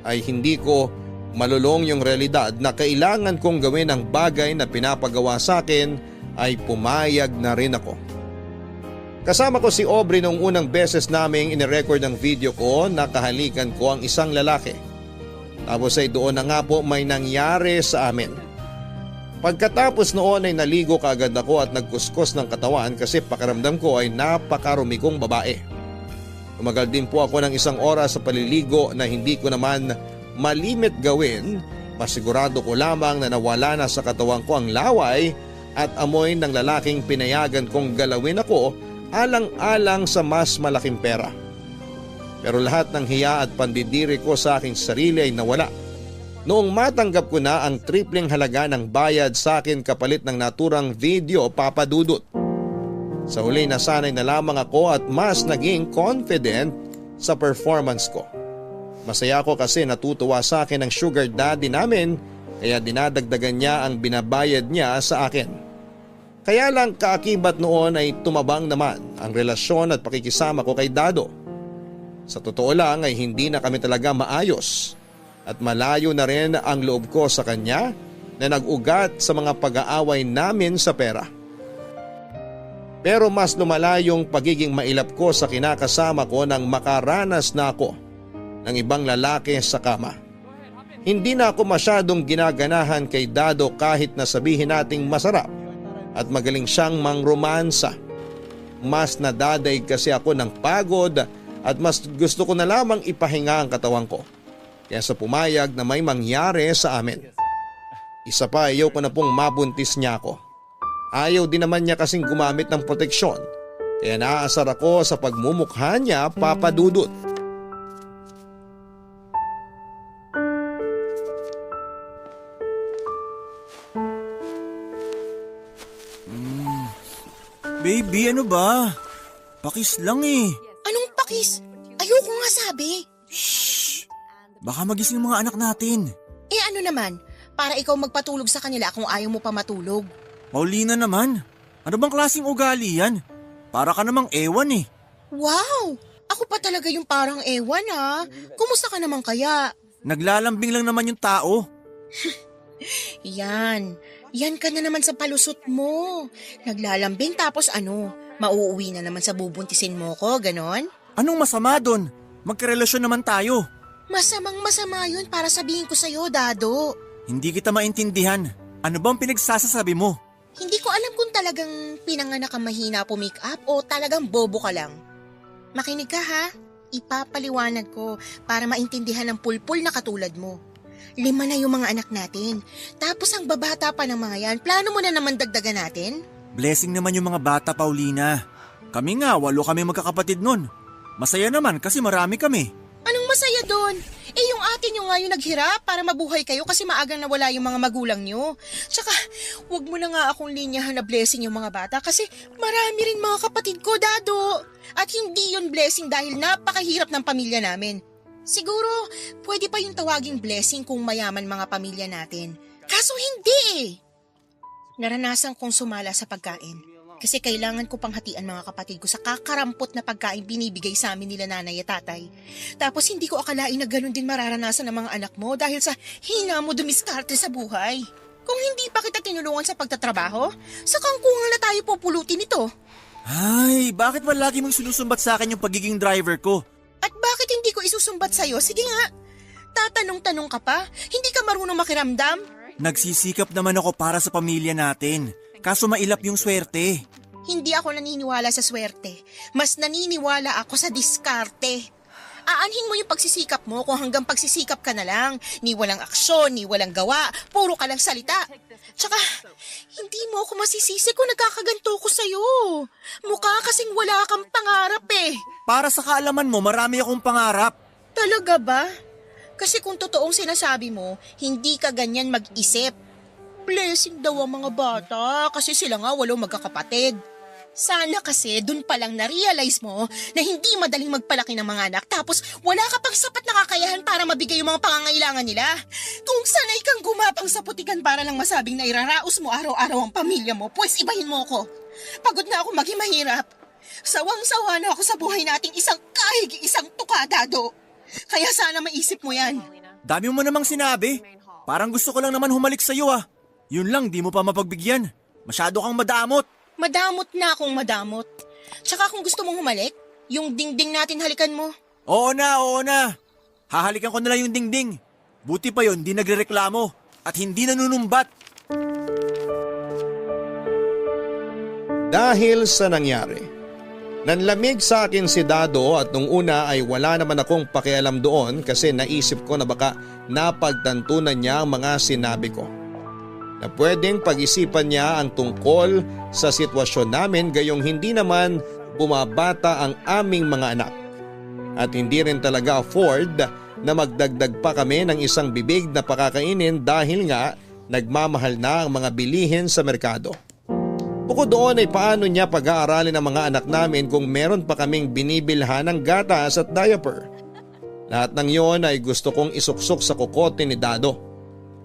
ay hindi ko malulong yung realidad na kailangan kong gawin ang bagay na pinapagawa sa akin, ay pumayag na rin ako. Kasama ko si Aubrey noong unang beses naming inirecord ang video ko na kahalikan ko ang isang lalaki. Tapos ay doon na nga po may nangyari sa amin. Pagkatapos noon ay naligo kaagad ako at nagkuskus ng katawan kasi pakiramdam ko ay napakarumi kong babae. Tumagal din po ako ng 1 oras sa paliligo na hindi ko naman malimit gawin. Masigurado ko lamang na nawala na sa katawan ko ang laway at amoy ng lalaking pinayagan kong galawin ako alang-alang sa mas malaking pera. Pero lahat ng hiya at pandidiri ko sa aking sarili ay nawala noong matanggap ko na ang tripling halaga ng bayad sa akin kapalit ng naturang video, Papa Dudut. Sa huli nasanay na lamang ako at mas naging confident sa performance ko. Masaya ako kasi natutuwa sa akin ang sugar daddy namin kaya dinadagdagan niya ang binabayad niya sa akin. Kaya lang kaakibat noon ay tumabang naman ang relasyon at pakikisama ko kay Dado. Sa totoo lang ay hindi na kami talaga maayos at malayo na rin ang loob ko sa kanya na nag-ugat sa mga pag-aaway namin sa pera. Pero mas lumala yung pagiging mailap ko sa kinakasama ko nang makaranas na ako ng ibang lalaki sa kama. Hindi na ako masyadong ginaganahan kay Dado kahit na sabihin nating masarap at magaling siyang mangromansa. Mas nadadaig kasi ako ng pagod at mas gusto ko na lamang ipahinga ang katawan ko. Kaya sa pumayag na may mangyari sa amin. Isa pa, ayaw ko na pong mabuntis niya ako. Ayaw din naman niya kasing gumamit ng proteksyon. Kaya naaasar ako sa pagmumukha niya, Papa Dudut. Baby, ano ba? Pakis lang eh. Anong pakis? Ayoko nga sabi. Shhh! Baka magising ang mga anak natin. Eh ano naman, para ikaw magpatulog sa kanila kung ayaw mo pa matulog. Paulina naman, ano bang klaseng ugali yan? Para ka namang ewan eh. Wow! Ako pa talaga yung parang ewan ha. Kumusta ka naman kaya? Naglalambing lang naman yung tao. Yan ka na naman sa palusot mo. Naglalambing tapos ano, mauuwi na naman sa bubuntisin mo ko, ganon? Anong masama doon? Magkarelasyon naman tayo. Masamang masama yun para sabihin ko sa'yo, Dado. Hindi kita maintindihan. Ano bang pinagsasasabi mo? Hindi ko alam kung talagang pinanganak kang mahina make up o talagang bobo ka lang. Makinig ka ha, ipapaliwanag ko para maintindihan ng pulpul na katulad mo. 5 na yung mga anak natin. Tapos ang babata pa ng mga yan, plano mo na naman dagdagan natin? Blessing naman yung mga bata, Paulina. Kami nga, 8 kami magkakapatid nun. Masaya naman kasi marami kami. Anong masaya doon? Yung atin nyo nga yung naghirap para mabuhay kayo kasi maagang nawala yung mga magulang nyo. Tsaka, wag mo na nga akong linyahan na blessing yung mga bata kasi marami rin mga kapatid ko, Dado. At hindi yun blessing dahil napakahirap ng pamilya namin. Siguro, pwede pa yung tawaging blessing kung mayaman mga pamilya natin. Kaso hindi eh. Naranasan kong sumala sa pagkain. Kasi kailangan ko pang hatian mga kapatid ko sa kakarampot na pagkain binibigay sa amin nila nanay at tatay. Tapos hindi ko akalain na ganun din mararanasan ng mga anak mo dahil sa hina mo dumiskarte sa buhay. Kung hindi pa kita tinulungan sa pagtatrabaho, sa kangkungan na tayo pupulutin ito. Ay, bakit palagi mong sinusumbat sa akin yung pagiging driver ko? At bakit hindi ko isusumbat sa'yo? Sige nga, tatanong-tanong ka pa? Hindi ka marunong makiramdam? Nagsisikap naman ako para sa pamilya natin. Kaso mailap yung swerte. Hindi ako naniniwala sa swerte. Mas naniniwala ako sa diskarte. Aanhin mo yung pagsisikap mo kung hanggang pagsisikap ka na lang. Ni walang aksyon, ni walang gawa, puro ka lang salita. Tsaka, hindi mo ako masisisi kung nagkakaganto ko sa'yo. Mukha kasing wala kang pangarap eh. Para sa kaalaman mo, marami akong pangarap. Talaga ba? Kasi kung totoong sinasabi mo, hindi ka ganyan mag-isip. Blessing daw ang mga bata kasi sila nga 8 magkakapatid. Sana kasi dun pa lang na-realize mo na hindi madaling magpalaki ng mga anak tapos wala ka pang sapat na kakayahan para mabigay yung mga pangangailangan nila. Kung sanay kang gumapang sa putikan para lang masabing na iraraos mo araw-araw ang pamilya mo, pues ibahin mo ko. Pagod na ako maging mahirap. Sawang-sawa na ako sa buhay nating isang kahig, isang tukadado. Kaya sana maisip mo yan. Dami mo namang sinabi. Parang gusto ko lang naman humalik sa'yo ah. Yun lang, di mo pa mapagbigyan. Masyado kang madamot. Madamot na akong madamot. Tsaka kung gusto mong humalik, yung dingding natin halikan mo. Oo na. Hahalikan ko na lang yung dingding. Buti pa yun, di nagrereklamo. At hindi nanunumbat. Dahil sa nangyari, nanlamig sa akin si Dado at nung una ay wala naman akong pakialam doon kasi naisip ko na baka napagtantunan niya ang mga sinabi ko. Na pwedeng pag-isipan niya ang tungkol sa sitwasyon namin gayong hindi naman bumabata ang aming mga anak. At hindi rin talaga afford na magdagdag pa kami ng isang bibig na pakakainin dahil nga nagmamahal na ang mga bilihin sa merkado. Bukod doon ay paano niya pag-aaralin ang mga anak namin kung meron pa kaming binibilhan ng gatas at diaper. Lahat ng yon ay gusto kong isuksok sa kukote ni Dado.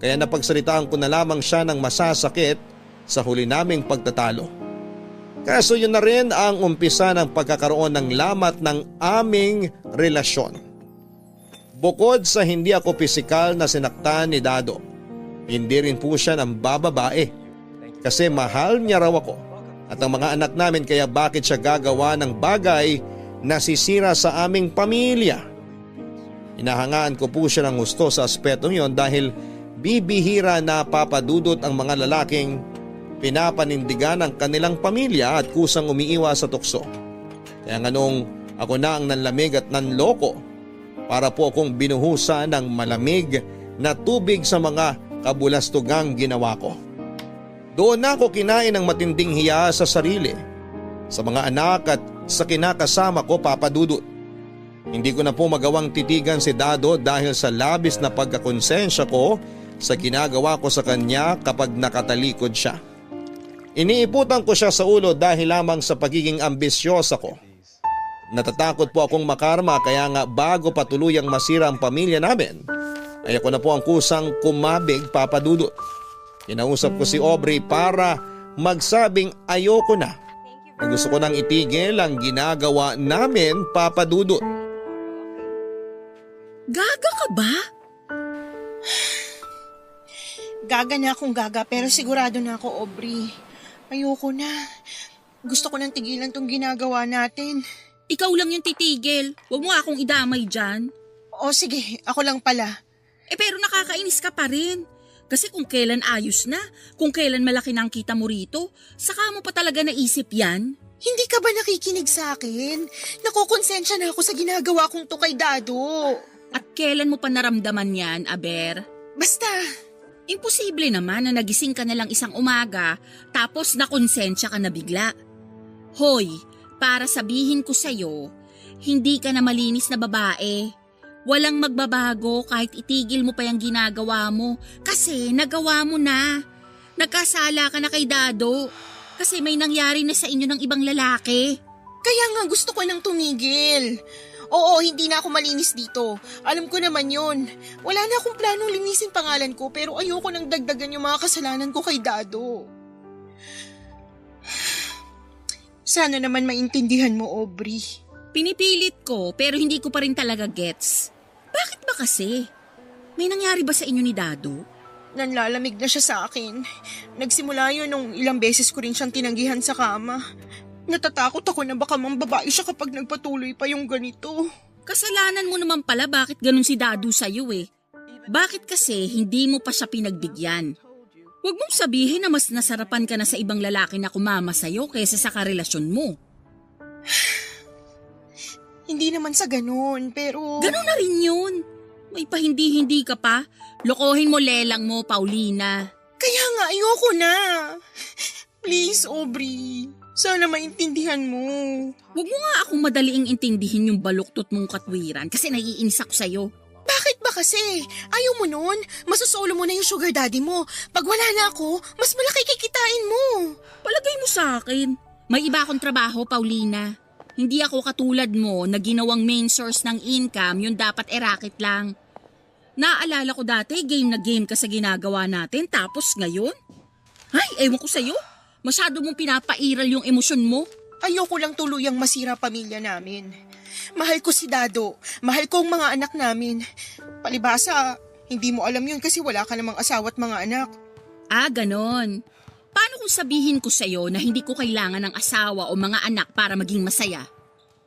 Kaya napagsalitaan ko na lamang siya ng masasakit sa huli naming pagtatalo. Kaso yun na rin ang umpisa ng pagkakaroon ng lamat ng aming relasyon. Bukod sa hindi ako pisikal na sinaktan ni Dado, hindi rin po siya ng bababae. Kasi mahal niya raw ako at ang mga anak namin kaya bakit siya gagawa ng bagay na sisira sa aming pamilya. Inahangaan ko po siya ng gusto sa aspetong yon dahil bibihira na papadudot ang mga lalaking pinapanindigan ng kanilang pamilya at kusang umiiwas sa tukso. Kaya nga nung ako na ang nanlamig at nanloko para po akong binuhusan ng malamig na tubig sa mga kabulastugang ginawa ko. Doon na ako kinain ng matinding hiya sa sarili, sa mga anak at sa kinakasama ko papadudot. Hindi ko na po magawang titigan si Dado dahil sa labis na pagkakonsensya ko sa ginagawa ko sa kanya kapag nakatalikod siya. Iniiputan ko siya sa ulo dahil lamang sa pagiging ambisyosa ko. Natatakot po akong makarma kaya nga bago patuluyang masira ang pamilya namin, ay ako na po ang kusang kumabig papadudot. Kinausap ko si Aubrey para magsabing ayoko na. Gusto ko nang itigil ang ginagawa namin papadudot. Gaga ka ba? Gaga na akong gaga pero sigurado na ako, Aubrey. Ayoko na. Gusto ko nang tigilan tong ginagawa natin. Ikaw lang yung titigil. Huwag mo akong idamay dyan. O sige, ako lang pala. Pero nakakainis ka pa rin. Kasi kung kailan ayos na, kung kailan malaki na ang kita mo rito, saka mo pa talaga naisip yan? Hindi ka ba nakikinig sa akin? Nakukonsensya na ako sa ginagawa kong to kay Dado. At kailan mo pa naramdaman yan, Aber? Basta, Imposible naman na nagising ka na lang isang umaga tapos nakonsensya ka na bigla. Hoy, para sabihin ko sa'yo, hindi ka na malinis na babae. Walang magbabago kahit itigil mo pa yung ginagawa mo kasi nagawa mo na. Nagkasala ka na kay Dado kasi may nangyari na sa inyo ng ibang lalaki. kaya nga gusto ko nang tumigil. Oo, hindi na ako malinis dito. Alam ko naman yun. Wala na akong planong linisin pangalan ko pero ayoko nang dagdagan yung mga kasalanan ko kay Dado. Sana naman maintindihan mo, Aubrey. Pinipilit ko pero hindi ko pa rin talaga gets. Bakit ba kasi? May nangyari ba sa inyo ni Dado? Nanlalamig na siya sa akin. Nagsimula yun nung ilang beses ko rin siyang tinanggihan sa kama. Natatakot ako na baka mambabae siya kapag nagpatuloy pa yung ganito. Kasalanan mo naman pala bakit ganun si Dado sa'yo eh. Bakit kasi hindi mo pa siya pinagbigyan? Huwag mong sabihin na mas nasarapan ka na sa ibang lalaki na kumama sa'yo kaysa sa karelasyon mo. Hindi naman sa ganun, pero... Ganun na rin yun. May pahindi-hindi ka pa. Lokohin mo lelang mo, Paulina. Kaya nga ayoko na. Please, Aubrey. Sana maintindihan mo. Huwag mo nga akong madaliing intindihin yung baluktot mong katwiran kasi naiinis ako sa'yo. Bakit ba kasi? Ayaw mo nun? Masusolo mo na yung sugar daddy mo. Pag wala na ako, mas malaki kikitain mo. Palagay mo sa akin. May iba akong trabaho, Paulina. Hindi ako katulad mo na ginawang main source ng income yung dapat racket lang. Naalala ko dati, game na game ka sa ginagawa natin tapos ngayon? Ay, ewan ko sa'yo. Masyado mong pinapairal yung emosyon mo. Ayoko lang tuluyang masira pamilya namin. Mahal ko si Dado. Mahal ko ang mga anak namin. Palibhasa, hindi mo alam yun kasi wala ka namang asawa at mga anak. Ah, ganon. Paano kung sabihin ko sa'yo na hindi ko kailangan ng asawa o mga anak para maging masaya?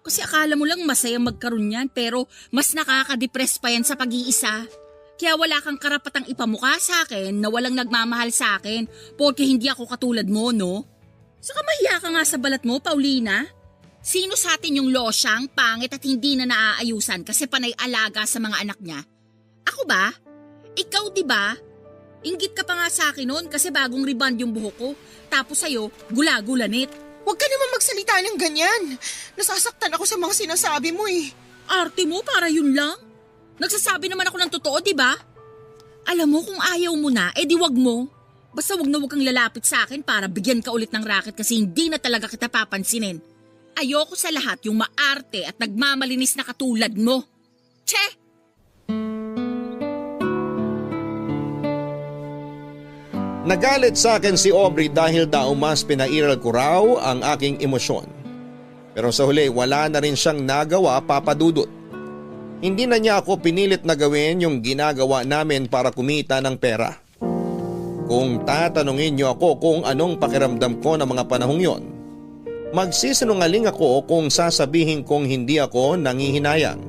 Kasi akala mo lang masaya magkaroon yan pero mas nakaka-depress pa yan sa pag-iisa. Kaya wala kang karapatang ipamukha sa akin na walang nagmamahal sa akin porque hindi ako katulad mo, no? Saka mahiya ka nga sa balat mo, Paulina. Sino sa atin yung losyang, pangit at hindi na naaayusan kasi panay alaga sa mga anak niya? Ako ba? Ikaw di ba? Inggit ka pa nga sa akin noon kasi bagong rebond yung buhok ko. Tapos sa'yo, gula-gulanit. Huwag ka naman magsalita ng ganyan. Nasasaktan ako sa mga sinasabi mo eh. Arte mo para yun lang. Nagsasabi naman ako ng totoo, di ba? Alam mo kung ayaw mo na, di wag mo. Basta wag na wag kang lalapit sa akin para bigyan ka ulit ng racket kasi hindi na talaga kita papansinin. Ayoko sa lahat yung maarte at nagmamalinis na katulad mo. Che! Nagalit sa akin si Aubrey dahil daw mas pinairal ko raw ang aking emosyon. Pero sa huli wala na rin siyang nagawa, Papa Dudut. Hindi na niya ako pinilit na gawin yung ginagawa namin para kumita ng pera. Kung tatanungin niyo ako kung anong pakiramdam ko ng mga panahong yon, magsisinungaling ako kung sasabihin kong hindi ako nangihinayang.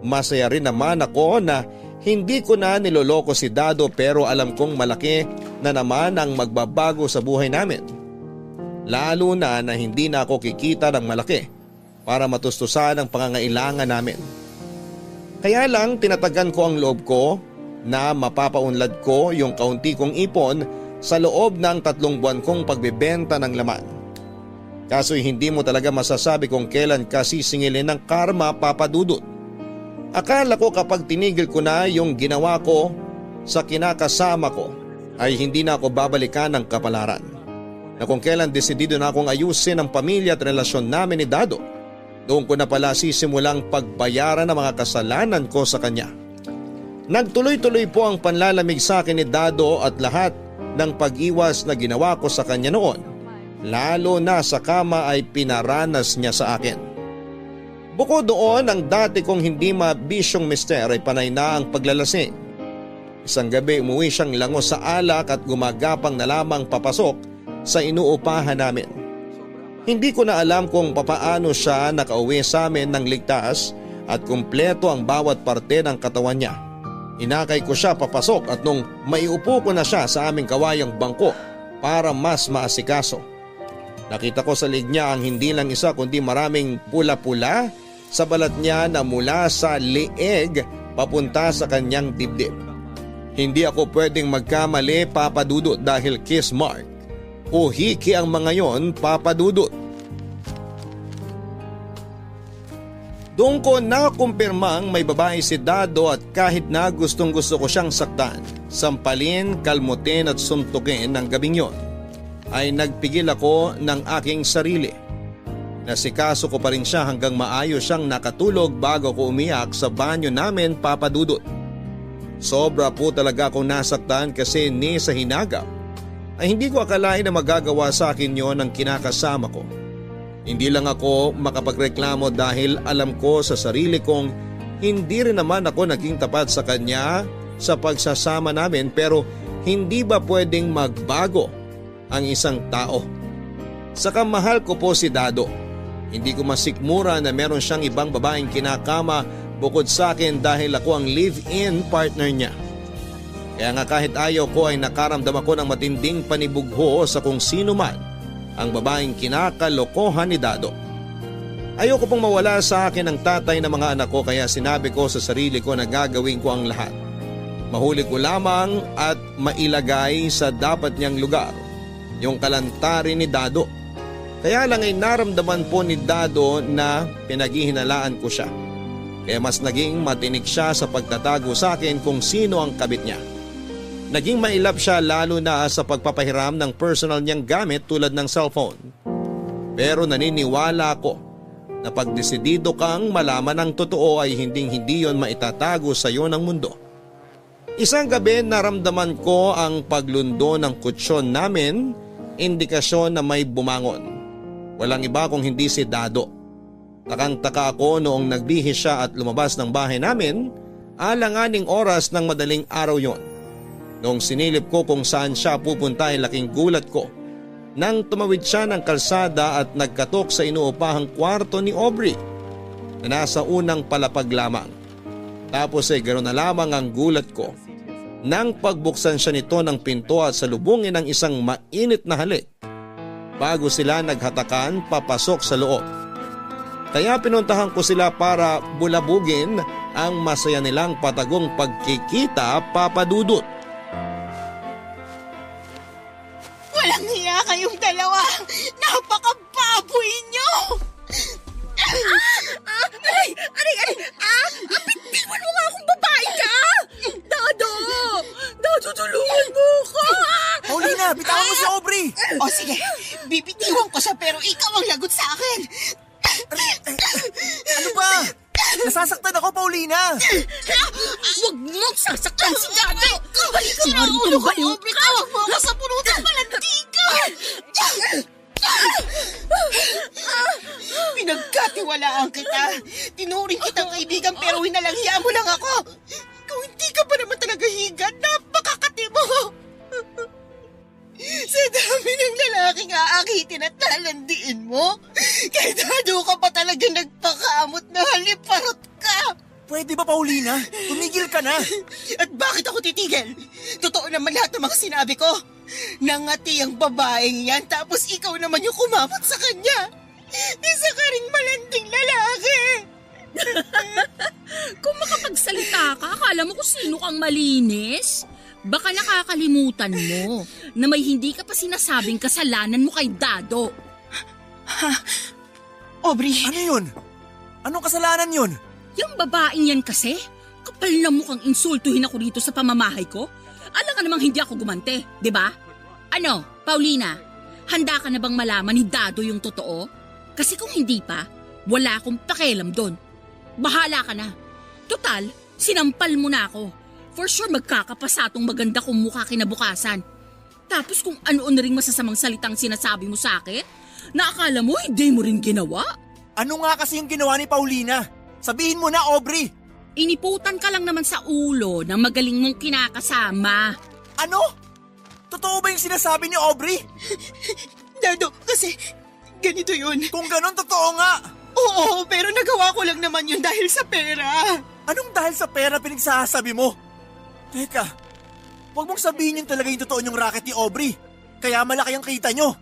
Masaya rin naman ako na hindi ko na niloloko si Dado pero alam kong malaki na naman ang magbabago sa buhay namin. Lalo na hindi na ako kikita ng malaki para matustusan ang pangangailangan namin. Kaya lang tinatagan ko ang loob ko na mapapaunlad ko yung kaunti kong ipon sa loob ng 3 buwan kong pagbebenta ng laman. Kaso'y hindi mo talaga masasabi kung kailan ka sisingilin ng karma, Papa Dudut. Akala ko kapag tinigil ko na yung ginawa ko sa kinakasama ko ay hindi na ako babalikan ng kapalaran. Na kung kailan desidido na akong ayusin ang pamilya at relasyon namin ni Dado, doon ko na pala sisimulang pagbayaran ng mga kasalanan ko sa kanya. Nagtuloy-tuloy po ang panlalamig sa akin ni Dado at lahat ng pag-iwas na ginawa ko sa kanya noon, lalo na sa kama ay pinaranas niya sa akin. Bukod doon, ang dati kong hindi mabisyong mister ay panay na ang paglalasing. Isang gabi umuwi siyang lango sa alak at gumagapang na lamang papasok sa inuupahan namin. Hindi ko na alam kung papaano siya nakauwi sa amin ng ligtas at kumpleto ang bawat parte ng katawan niya. Inakay ko siya papasok at nung maiupo ko na siya sa aming kawayang bangko para mas maasikaso. Nakita ko sa liig niya ang hindi lang isa kundi maraming pula-pula sa balat niya na mula sa leeg papunta sa kanyang dibdib. Hindi ako pwedeng magkamali, Papa Dudut, dahil kiss mark o hiki ang mga yon, Papa Dudut. Doon ko nakumpirmang may babae si Dado at kahit na gustong gusto ko siyang saktan, sampalin, kalmutin at suntukin ng gabing yon, ay nagpigil ako ng aking sarili. Nasikaso ko pa rin siya hanggang maayos siyang nakatulog bago ko umiyak sa banyo namin, Papa Dudut. Sobra po talaga akong nasaktan kasi ni sa hinagap ay hindi ko akalain na magagawa sa akin yon ng kinakasama ko. Hindi lang ako makapagreklamo dahil alam ko sa sarili kong hindi rin naman ako naging tapat sa kanya sa pagsasama namin, pero hindi ba pwedeng magbago ang isang tao? Saka mahal ko po si Dado. Hindi ko masikmura na meron siyang ibang babaeng kinakama bukod sa akin dahil ako ang live-in partner niya. Kaya nga kahit ayaw ko ay nakaramdam ako ng matinding panibugho sa kung sino man ang babaeng kinakalokohan ni Dado. Ayoko pong mawala sa akin ang tatay ng mga anak ko, kaya sinabi ko sa sarili ko na gagawin ko ang lahat. Mahuli ko lamang at mailagay sa dapat niyang lugar yung kalantarin ni Dado. Kaya lang ay naramdaman po ni Dado na pinaghihinalaan ko siya. Kaya mas naging matinik siya sa pagtatago sa akin kung sino ang kabit niya. Naging mailap siya lalo na sa pagpapahiram ng personal niyang gamit tulad ng cellphone. Pero naniniwala ako na pag desidido kang malaman ang totoo ay hindi yon maitatago sa iyo ng mundo. Isang gabi naramdaman ko ang paglundo ng kutsyon namin, indikasyon na may bumangon. Walang iba kung hindi si Dado. Takang-taka ako noong nagbihis siya at lumabas ng bahay namin, alanganing oras ng madaling araw yon. Noong sinilip ko kung saan siya pupunta ay laking gulat ko nang tumawid siya ng kalsada at nagkatok sa inuupahang kwarto ni Aubrey na nasa unang palapag lamang. Tapos ay ganoon na lamang ang gulat ko nang pagbuksan siya nito ng pinto at salubungin ng isang mainit na halik bago sila naghatakan papasok sa loob. Kaya pinuntahan ko sila para bulabugin ang masaya nilang patagong pagkikita, Papa Dudut. Walang hiya kayong dalawa! Napakababoy niyo! Aray! Bitawan mo nga akong babae ka! Dado! Dado, tulungan mo ko! Paulina, bitawan mo si Aubrey! O sige, bibitiwan ko siya pero ikaw ang lagot sa akin! Ano ba? Nasasaktan ako, Paulina! Huwag mong sasaktan si Dado! Halika nga rito, Ulo ko, baliw Aubrey, ka! tawag mo ako sa pulutan palantigan! Pinagkatiwalaan kita. Tinuring kitang kaibigan pero winalanghiya mo lang ako. Kung hindi ka pa naman talaga higad, napakakati mo. Sa dami ng lalaking aakitin at lalandiin mo, kaya Dado ka pa talaga nagpakamot na haliparot ka. Pwede ba, Paulina? Tumigil ka na! At bakit ako titigil? Totoo naman lahat ng mga sinabi ko. Nangati ang babaeng yan tapos ikaw naman yung kumamot sa kanya. Isa ka ring malanding lalaki. Kung makapagsalita ka, akala mo kung sino kang malinis? Baka nakakalimutan mo na may hindi ka pa sinasabing kasalanan mo kay Dado. Aubrey, Ano yun? Anong kasalanan yun? Yung babaeng yan kasi, kapal na mukhang insultuhin ako dito sa pamamahay ko. Alam ka namang hindi ako gumante, di ba? Ano, Paulina, handa ka na bang malaman ni Dado yung totoo? Kasi kung hindi pa, wala akong pakialam doon. Bahala ka na. Total, sinampal mo na ako. For sure magkakapasatong maganda kong mukha kinabukasan. Tapos kung ano-ano ring masasamang salitang sinasabi mo sa akin, na akala mo hindi mo rin ginawa. Ano nga kasi yung ginawa ni Paulina? Sabihin mo na, Aubrey! Iniputan ka lang naman sa ulo ng magaling mong kinakasama. Ano? Totoo ba yung sinasabi ni Aubrey? Dado, kasi ganito yun. Kung ganon, totoo nga! Oo, pero nagawa ko lang naman yun dahil sa pera. Anong dahil sa pera pinagsasabi mo? Teka, huwag mong sabihin yun talaga yung totoo niyong racket ni Aubrey. Kaya malaki ang kita nyo.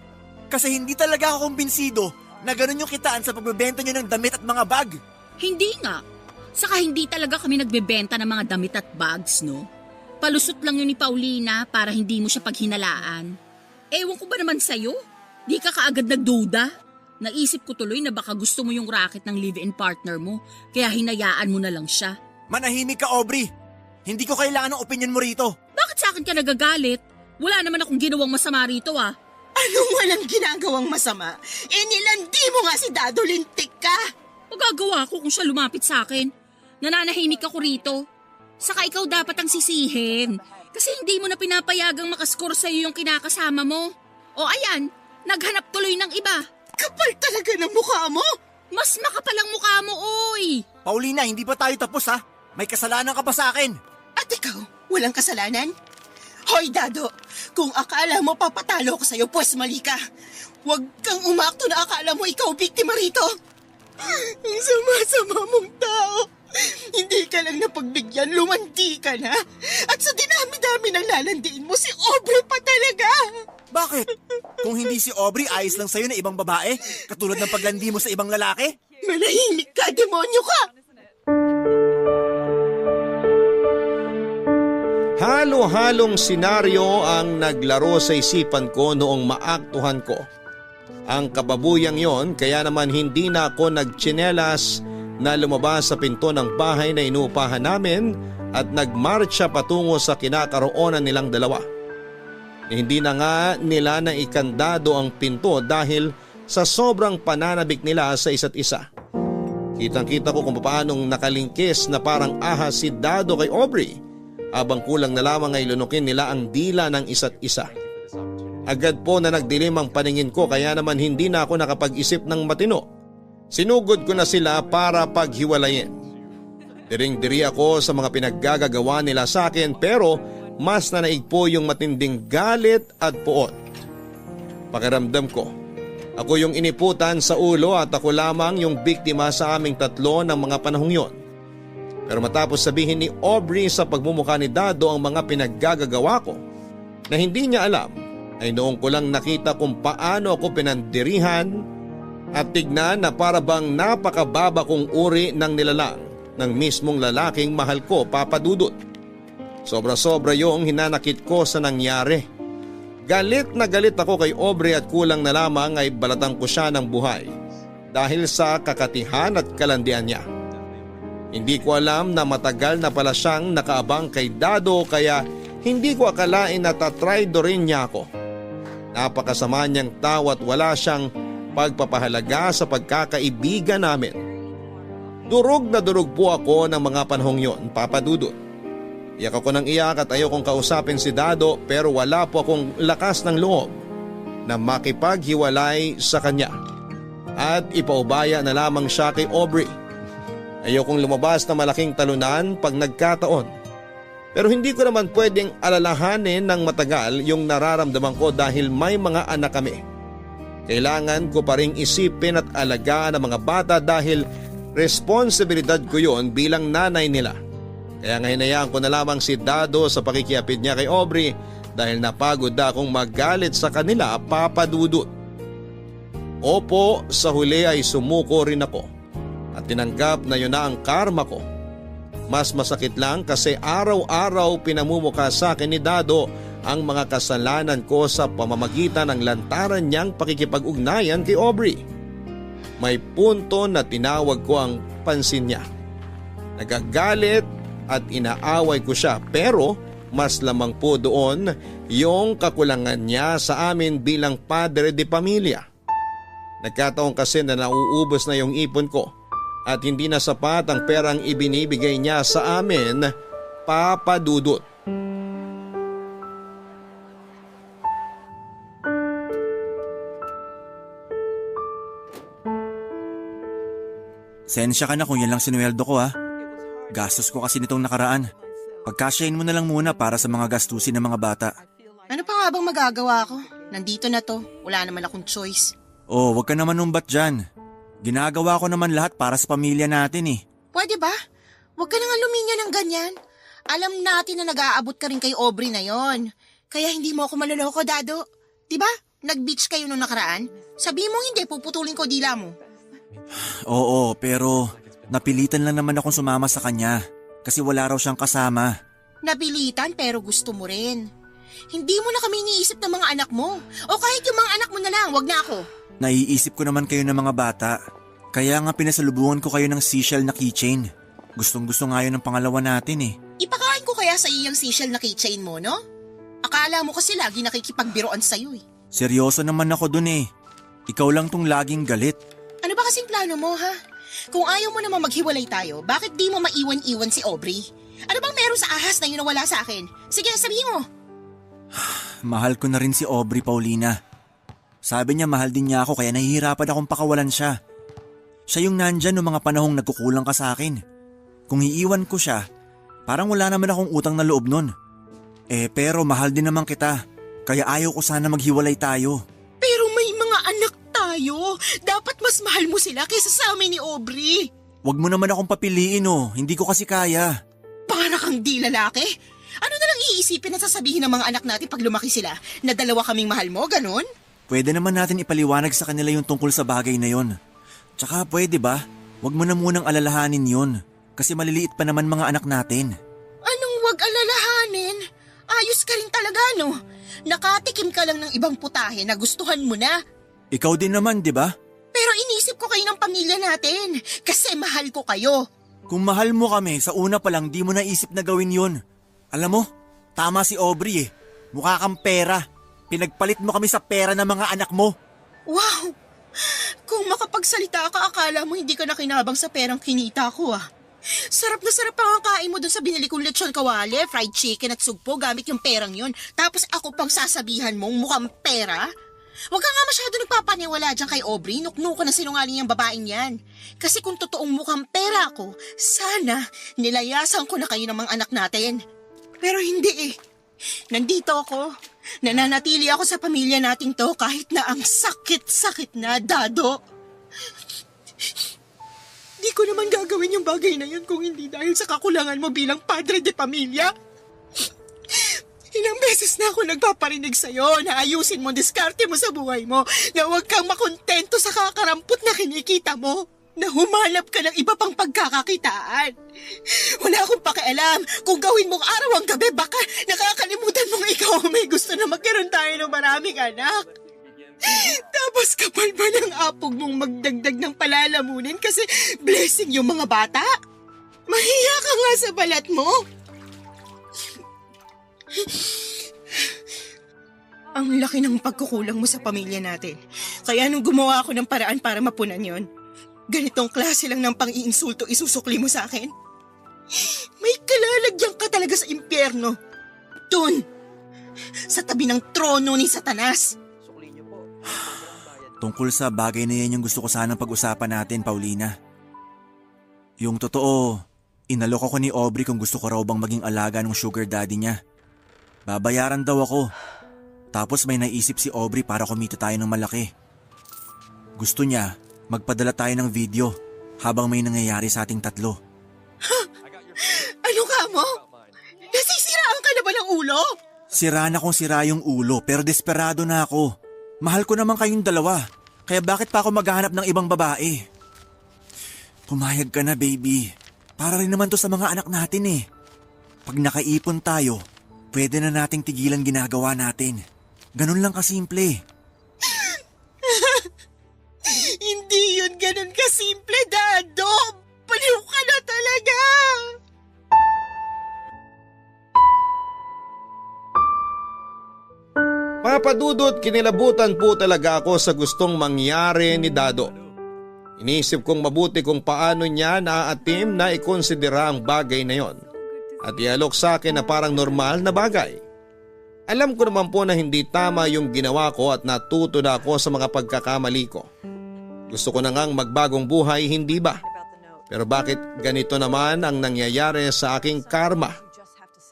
Kasi hindi talaga ako kumbinsido na ganun yung kitaan sa pagbebenta nyo ng damit at mga bag. Hindi nga. Saka hindi talaga kami nagbebenta ng mga damit at bags, no? Palusot lang yun ni Paulina para hindi mo siya paghinalaan. Ewan ko ba naman sa'yo? Di ka kaagad nagduda. Naisip ko tuloy na baka gusto mo yung racket ng live-in partner mo, kaya hinayaan mo na lang siya. Manahimik ka, Aubrey. Hindi ko kailangan ng opinion mo rito. Bakit sa akin ka nagagalit? Wala naman akong ginawang masama rito ah. Anong walang ginagawang masama? Nilandi mo nga si Dado, lintik ka! Magagawa ko kung siya lumapit sa akin. Nananahimik ako rito. Saka ikaw dapat ang sisihin. Kasi hindi mo na pinapayagang makaskor sa'yo yung kinakasama mo. O ayan, naghanap tuloy ng iba. Kapal talaga ng mukha mo! Mas makapal ang mukha mo, oy! Paulina, hindi pa tayo tapos ha. May kasalanan ka pa sa akin. At ikaw, walang kasalanan? Hoy, Dado, kung akala mo papatalo ko sa'yo, pues mali ka. Huwag kang umakto na akala mo ikaw biktima rito. Ang sama-sama mong tao. Hindi ka lang napagbigyan, lumanti ka na. At sa dinami-dami ng lalandiin mo, si Aubrey pa talaga. Bakit? Kung hindi si Aubrey, ayos lang sa'yo na ibang babae? Katulad ng paglandi mo sa ibang lalaki? Manahimik ka, demonyo ka. Halo-halong senaryo ang naglaro sa isipan ko noong maaktuhan ko. Ang kababuyang yon, kaya naman hindi na ako nagtsinelas na lumabas sa pinto ng bahay na inuupahan namin at nagmarcha patungo sa kinakaroonan nilang dalawa. Hindi na nga nila na ikandado ang pinto dahil sa sobrang pananabik nila sa isa't isa. Kitang-kita ko kung paanong nakalingkis na parang ahas si Dado kay Aubrey. Habang kulang na lamang ay lunukin nila ang dila ng isa't isa. Agad po na nagdilim ang paningin ko kaya naman hindi na ako nakapag-isip ng matino. Sinugod ko na sila para paghiwalayin. Diring-diri ako sa mga pinaggagawa nila sa akin pero mas nanaig po yung matinding galit at puot. Pakiramdam ko, ako yung iniputan sa ulo at ako lamang yung biktima sa aming tatlo ng mga panahong yon. Pero matapos sabihin ni Aubrey sa pagmumukha ni Dado ang mga pinaggagawa ko na hindi niya alam, ay noong ko lang nakita kung paano ako pinandirihan at tignan na para bang napakababa kong uri ng nilalang ng mismong lalaking mahal ko, Papa Dudut. Sobra-sobra yung hinanakit ko sa nangyari. Galit na galit ako kay Aubrey at kulang na lamang ay balatang ko siya ng buhay dahil sa kakatihan at kalandian niya. Hindi ko alam na matagal na pala siyang nakaabang kay Dado kaya hindi ko akalain na tatraydo rin niya ako. Napakasama niyang tao at wala siyang pagpapahalaga sa pagkakaibigan namin. Durog na durog po ako ng mga panahong yon, Papa Dudut. Iyak ako ng iyak at ayokong kausapin si Dado pero wala po akong lakas ng loob na makipaghiwalay sa kanya. At ipaubaya na lamang siya kay Aubrey. Ayokong lumabas na malaking talunan pag nagkataon. Pero hindi ko naman pwedeng alalahanin ng matagal yung nararamdaman ko dahil may mga anak kami. Kailangan ko pa ring isipin at alagaan ang mga bata dahil responsibilidad ko yon bilang nanay nila. Kaya hinayaan ko na lamang si Dado sa pakikiapid niya kay Aubrey dahil napagod na akong magalit sa kanila, Papa Dudut. Opo, sa huli ay sumuko rin ako. At tinanggap na yun na ang karma ko. Mas masakit lang kasi araw-araw pinamumukha sa akin ni Dado ang mga kasalanan ko sa pamamagitan ng lantaran niyang pakikipag-ugnayan kay Aubrey. May punto na tinawag ko ang pansin niya. Nagagalit at inaaway ko siya pero mas lamang po doon yung kakulangan niya sa amin bilang padre de pamilya. Nagkataon kasi na nauubos na yung ipon ko. At hindi na sapat ang perang ibinibigay niya sa amin, Papa Dudut. Sensya ka na kung yan lang sinuweldo ko ha. Gastos ko kasi nitong nakaraan. Pagkasyahin mo na lang muna para sa mga gastusin ng mga bata. Ano pa nga bang magagawa ko? Nandito na to, wala naman akong choice. Oh, wag ka naman numbat dyan. Ginagawa ko naman lahat para sa pamilya natin eh. Pwede ba? Huwag ka nang aluminya ng ganyan. Alam natin na nag-aabot ka rin kay Aubrey na yon. Kaya hindi mo ako maloloko, Dado. Diba? Nag-beach kayo nung nakaraan? Sabihin mo hindi, puputulin ko dila mo. Oo, pero napilitan lang naman akong sumama sa kanya kasi wala raw siyang kasama. Napilitan pero gusto mo rin. Hindi mo na kami iniisip ng mga anak mo. O kahit yung mga anak mo na lang, wag na ako. Naiisip ko naman kayo ng mga bata. Kaya nga pinasalubungan ko kayo ng seashell na keychain. Gustong-gusto nga yun ng pangalawa natin eh. Ipakain ko kaya sa iyang seashell na keychain mo, no? Akala mo kasi lagi nakikipagbiroan sa'yo eh. Seryoso naman ako dun eh. Ikaw lang tong laging galit. Ano ba kasing plano mo, ha? Kung ayaw mo naman maghiwalay tayo, bakit di mo maiwan-iwan si Aubrey? Ano bang meron sa ahas na yun na wala sa akin? Sige, sabihin mo. Mahal ko na rin si Aubrey, Paulina. Sabi niya mahal din niya ako kaya nahihirapan akong pakawalan siya. Siya yung nandyan noong mga panahong nagkukulang ka sa akin. Kung iiwan ko siya, parang wala naman akong utang na loob nun. Pero mahal din naman kita, kaya ayaw ko sana maghiwalay tayo. Pero may mga anak tayo. Dapat mas mahal mo sila kaysa sa amin ni Aubrey. Wag mo naman akong papiliin oh, hindi ko kasi kaya. Para kang di lalaki. Ano na lang iisipin at sasabihin ng mga anak natin pag lumaki sila? Na dalawa kaming mahal mo, ganon? Pwede naman natin ipaliwanag sa kanila yung tungkol sa bagay na yon. Tsaka pwede ba, wag mo na munang alalahanin yon. Kasi maliliit pa naman mga anak natin. Anong wag alalahanin? Ayos ka rin talaga, no? Nakatikim ka lang ng ibang putahe na gustuhan mo na. Ikaw din naman, di ba? Pero inisip ko kayo ng pamilya natin. Kasi mahal ko kayo. Kung mahal mo kami, sa una pa lang di mo naisip na gawin yon. Alam mo, tama si Aubrey eh. Mukha kang pera. Pinagpalit mo kami sa pera ng mga anak mo. Wow! Kung makapagsalita ka, akala mo hindi ka nakinabang sa perang kinita ko ah. Sarap na sarap ang kain mo dun sa binili kong lechon kawali, fried chicken at sugpo gamit yung perang yun. Tapos ako pang sasabihan mong mukhang pera? Huwag ka nga masyado nagpapaniwala dyan kay Aubrey, nuknuko na sinungaling yung babaeng yan. Kasi kung totoong mukhang pera ako, sana nilayasan ko na kayo ng mga anak natin. Pero hindi eh. Nandito ako. Nananatili ako sa pamilya nating to kahit na ang sakit-sakit na, Dado. Di ko naman gagawin yung bagay na yun kung hindi dahil sa kakulangan mo bilang padre de pamilya. Ilang beses na ako nagpaparinig sa'yo na ayusin mo, diskarte mo sa buhay mo, na huwag kang makontento sa kakarampot na kinikita mo, na humanap ka ng iba pang pagkakakitaan. Wala akong pakialam kung gawin mong araw ang gabi, baka nakakalimutan mong ikaw may gusto na magkaroon tayo ng maraming anak. Tapos kapal ba ng apog mong magdagdag ng palalamunin kasi blessing yung mga bata? Mahiya ka nga sa balat mo. Ang laki ng pagkukulang mo sa pamilya natin. Kaya nung gumawa ako ng paraan para mapunan yon, ganitong klase lang ng pang-iinsulto isusukli mo sa akin? May kalalagyan ka talaga sa impyerno. Doon, sa tabi ng trono ni Satanas. Tungkol sa bagay na yan yung gusto ko sanang pag-usapan natin, Paulina. Yung totoo, inalok ako ni Aubrey kung gusto ko raw bang maging alaga ng sugar daddy niya. Babayaran daw ako. Tapos may naisip si Aubrey para kumita tayo ng malaki. Gusto niya, magpadala tayo ng video habang may nangyayari sa ating tatlo. Ano ka mo? Nasisiraan ka na ba ng ulo? Sira na kung sira yung ulo pero desperado na ako. Mahal ko naman kayong dalawa, kaya bakit pa ako maghahanap ng ibang babae? Pumayag ka na, baby. Para rin naman to sa mga anak natin eh. Pag nakaipon tayo, pwede na nating tigilan ginagawa natin. Ganun lang kasimple. Hindi yun ganun kasimple, Dado. Baliw ka na talaga. Papadudot, kinilabutan po talaga ako sa gustong mangyari ni Dado. Inisip kong mabuti kung paano niya naaatim na ikonsidera ang bagay na yon at ialok sa akin na parang normal na bagay. Alam ko naman po na hindi tama yung ginawa ko at natuto na ako sa mga pagkakamali ko. Gusto ko na ngang magbagong buhay, hindi ba? Pero bakit ganito naman ang nangyayari sa aking karma?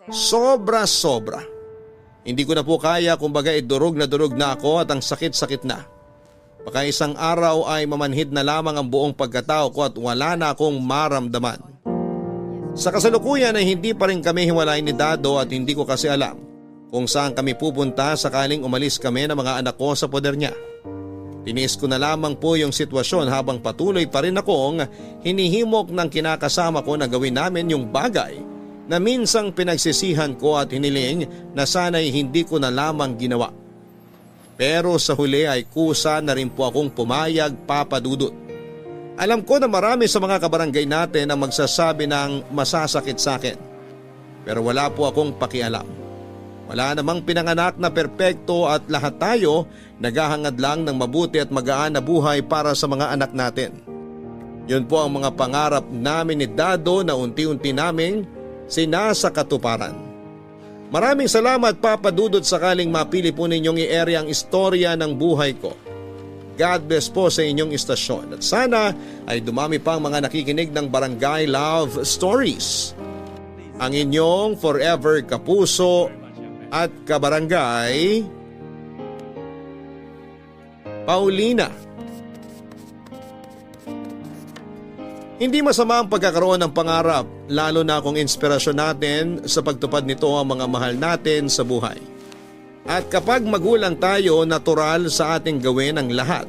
Sobra-sobra. Hindi ko na po kaya, kumbaga durog na ako at ang sakit-sakit na. Baka isang araw ay mamanhid na lamang ang buong pagkatao ko at wala na akong maramdaman. Sa kasalukuyan ay hindi pa rin kami hiwalay ni Dado at hindi ko kasi alam kung saan kami pupunta sakaling umalis kami ng mga anak ko sa poder niya. Tiniis ko na lamang po yung sitwasyon habang patuloy pa rin akong hinihimok ng kinakasama ko na gawin namin yung bagay na minsang pinagsisihan ko at hiniling na sana'y hindi ko na lamang ginawa. Pero sa huli ay kusa na rin po akong pumayag, Papa Dudut. Alam ko na marami sa mga kabarangay natin ang magsasabi ng masasakit sa akin. Pero wala po akong pakialam. Wala namang pinanganak na perpekto at lahat tayo naghahangad lang ng mabuti at magaan na buhay para sa mga anak natin. Yun po ang mga pangarap namin ni Dado na unti-unti naming sinasakatuparan. Maraming salamat, Papa Dudut, sakaling mapili po ninyong i-ere ang istorya ng buhay ko. God bless po sa inyong istasyon at sana ay dumami pang mga nakikinig ng Barangay Love Stories. Ang inyong forever kapuso at kabarangay, Paulina. Hindi masama ang pagkakaroon ng pangarap, lalo na kung inspirasyon natin sa pagtupad nito ang mga mahal natin sa buhay. At kapag magulang tayo, natural sa ating gawin ang lahat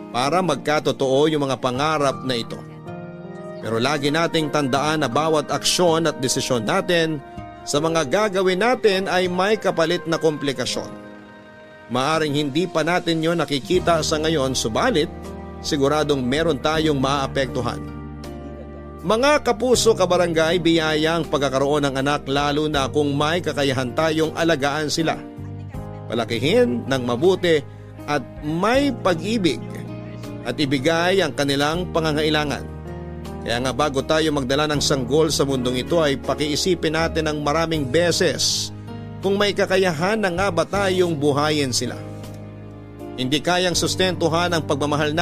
para magkatotoo yung mga pangarap na ito. Pero lagi nating tandaan na bawat aksyon at desisyon natin sa mga gagawin natin ay may kapalit na komplikasyon. Maaring hindi pa natin yon nakikita sa ngayon, subalit siguradong meron tayong maaapektuhan. Mga kapuso, kabarangay, biyaya ang pagkakaroon ng anak lalo na kung may kakayahan tayong alagaan sila, palakihin ng mabuti at may pag-ibig at ibigay ang kanilang pangangailangan. Kaya nga bago tayo magdala ng sanggol sa mundong ito ay pakiisipin natin ng maraming beses kung may kakayahan na nga ba tayong buhayin sila. Hindi kayang sustentuhan ang pagmamahal